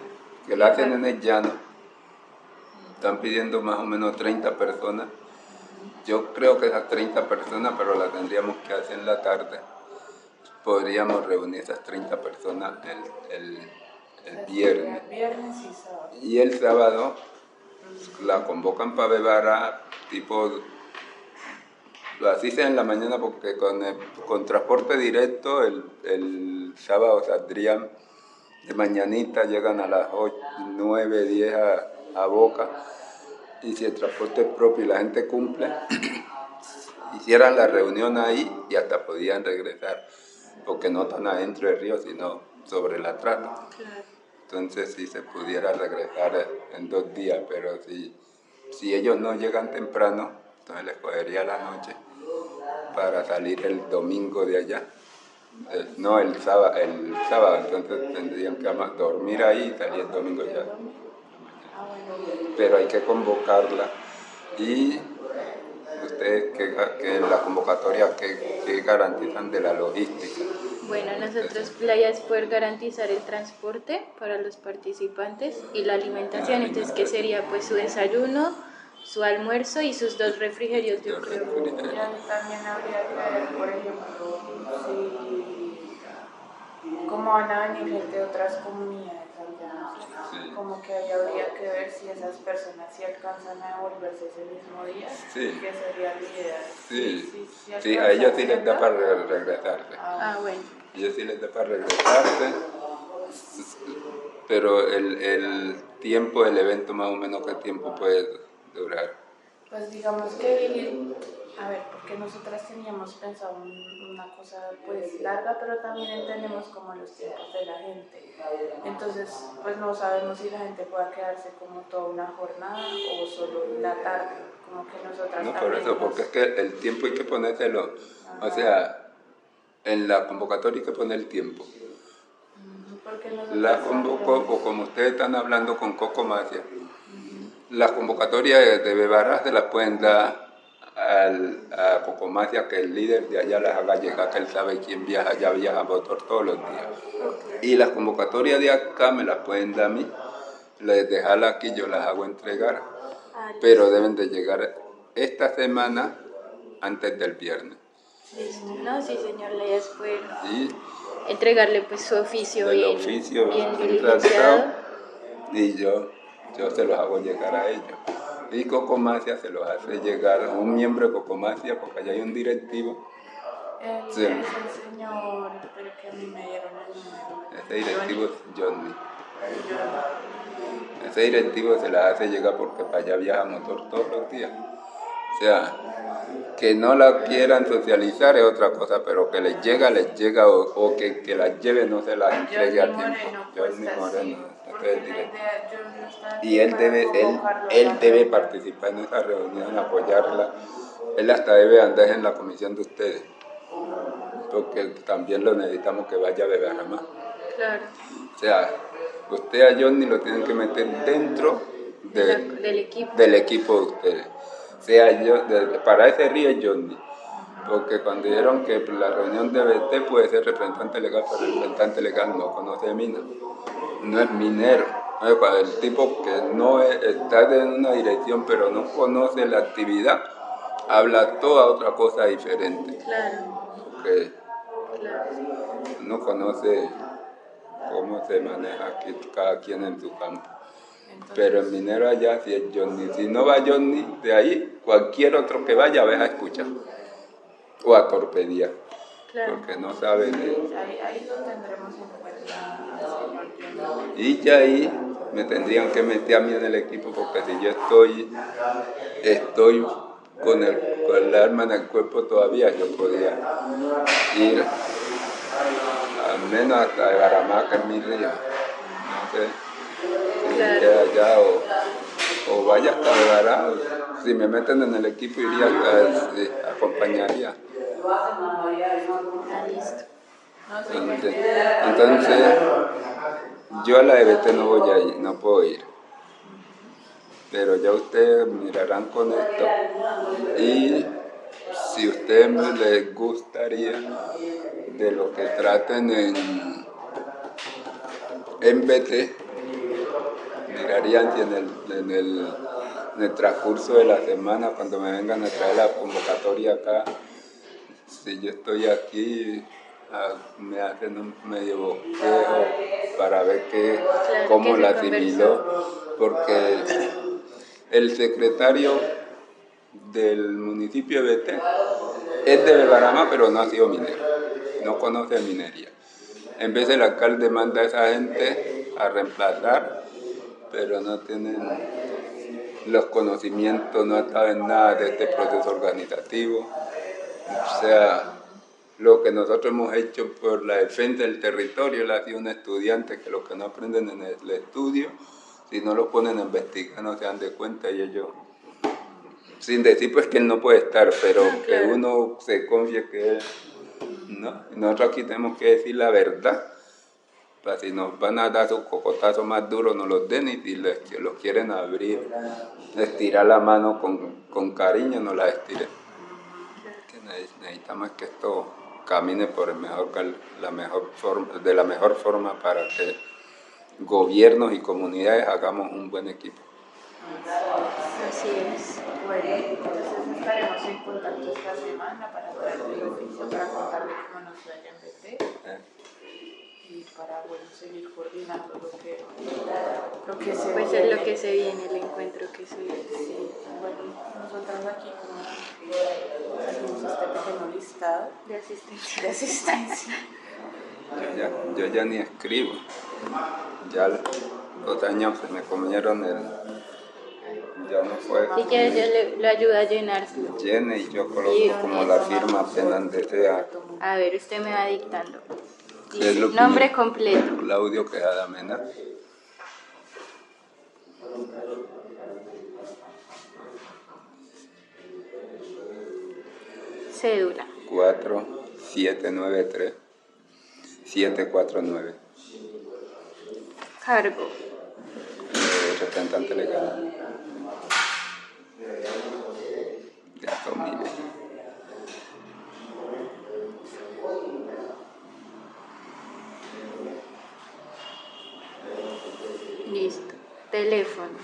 que la hacen en el llano, están pidiendo más o menos 30 personas. Yo creo que esas 30 personas, pero las tendríamos que hacer en la tarde. Podríamos reunir esas 30 personas el viernes. Viernes y sábado. Y el sábado la convocan para Bebara, tipo, así sea en la mañana, porque con transporte directo el sábado saldrían de mañanita, llegan a las 8, 9, 10 a Boca, y si el transporte es propio y la gente cumple, hicieran la reunión ahí y hasta podían regresar, porque no tan adentro del río, sino sobre la trata. Entonces sí se pudiera regresar en 2 días, pero si ellos no llegan temprano, entonces les cogería la noche para salir el domingo de allá. No, el sábado, entonces tendrían que dormir ahí y salir el domingo ya. Pero hay que convocarla. Y ustedes que en la convocatoria que garantizan de la logística. Bueno, nosotros la idea es poder garantizar el transporte para los participantes y la alimentación, entonces que sería pues su desayuno, su almuerzo y sus 2 refrigerios, yo creo. También habría que ver, por ejemplo, cómo van a venir gente de otras comunidades allá. Sí. Como que ahí habría que ver si esas personas sí alcanzan a devolverse ese mismo día, Sí. que sería el ideal. Sí, a ellos sí les da para regresarse. Bueno. A ellos sí les da para regresarse, pero el tiempo del evento, más o menos, ¿qué tiempo puede durar? Pues digamos que, a ver, porque nosotras teníamos pensado una cosa pues larga, pero también entendemos como los tiempos de la gente. Entonces, pues no sabemos si la gente pueda quedarse como toda una jornada o solo la tarde, como que nosotras No, también por eso, porque es que el tiempo hay que ponérselo, o sea, en la convocatoria hay que poner el tiempo. La convocó, o como ustedes están hablando con Coco Macia, las convocatorias de Bebara se las pueden dar a Coco Macia, que el líder de allá las haga llegar, que él sabe quién viaja, ya viaja a Motor todos los días. Y las convocatorias de acá me las pueden dar a mí, les dejarlas aquí, yo las hago entregar, pero deben de llegar esta semana antes del viernes. No, sí señor, la idea es poder Y entregarle pues su oficio bien redactado, diligenciado. y yo se los hago llegar a ellos. Y Coco Macia se los hace llegar a un miembro de Coco Macia, porque allá hay un directivo. Es el señor, pero que a mí me dieron el número. Ese directivo es Johnny. Ese directivo se las hace llegar porque para allá viaja Motor todos los días. O sea, que no la quieran socializar es otra cosa, pero que les llega, o que las lleve, no se las entregue a tiempo. Johnny Moreno. Y él debe participar en esa reunión, apoyarla. Él hasta debe andar en la comisión de ustedes, porque también lo necesitamos que vaya a beber más. Claro. O sea, usted a Johnny lo tienen que meter dentro del equipo de ustedes. O sea, para ese río es Johnny, porque cuando dijeron que la reunión de BT puede ser representante legal, pero el representante legal no conoce mina, no es minero. El tipo que no está en una dirección pero no conoce la actividad, habla toda otra cosa diferente. Claro. Porque no conoce cómo se maneja aquí cada quien en su campo. Pero el minero allá sí es Johnny. Si no va Johnny, de ahí cualquier otro que vaya a escuchar o a torpedear. Claro. Porque no sabe de... Ahí lo tendremos en cuenta al señor Johnny. Y ya ahí me tendrían que meter a mí en el equipo, porque si yo estoy con el arma en el cuerpo todavía, yo podía ir al menos hasta Garamá, que es mi río. No sé si claro. Allá o vaya hasta Bebará. Si me meten en el equipo iría hasta, acompañaría. Entonces, yo a la EBT no voy a ir, no puedo ir. Pero ya ustedes mirarán con esto. Y si a ustedes les gustaría de lo que traten en BT, mirarían si en el transcurso de la semana, cuando me vengan a traer la convocatoria acá, si yo estoy aquí, me hacen un medio bosquejo para ver cómo la asimiló, porque el secretario del municipio de Beté es de Bebaramá, pero no ha sido minero, no conoce minería. En vez el alcalde manda a esa gente a reemplazar, pero no tienen los conocimientos, no saben nada de este proceso organizativo. O sea, lo que nosotros hemos hecho por la defensa del territorio, le ha sido un estudiante que lo que no aprenden en el estudio, si no lo ponen a investigar no se dan de cuenta y ellos, sin decir pues que él no puede estar, pero que uno se confíe que él, ¿no? Nosotros aquí tenemos que decir la verdad, para si nos van a dar sus cocotazos más duros, no los den, y si los quieren abrir, estirar la mano con cariño, no la estiren. Necesitamos que esto camine por de la mejor forma para que gobiernos y comunidades hagamos un buen equipo. Así es. Bueno, entonces estaremos en contacto esta semana para traer el oficio, para contarle cómo nos vaya en BT y para seguir coordinando lo que se pues viene. es lo que se viene, el encuentro que se viene. Sí, bueno, nosotros aquí como hacemos este pequeño listado De asistencia. de asistencia. Yo ya ni escribo, ya los años se me comieron ya no fue. Si quieres yo le ayudo a llenar. Llene y yo coloco como la firma apenas desea. A ver, usted me va dictando. Es lo Nombre completo. Claudio Quejada Mena. Cédula. 4793-749. Cargo. Representante legal. De Asomive. Listo. Teléfono.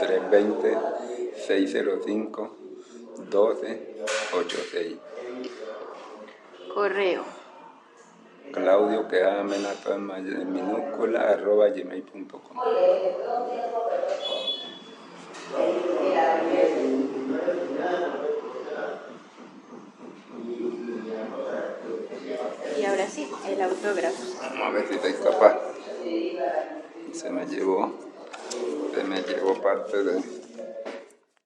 320-605-1286. Correo. Claudio Quejada Mena, todo en minúscula, @gmail.com. Y ahora sí, el autógrafo. Vamos a ver si soy capaz. Se me llevó parte de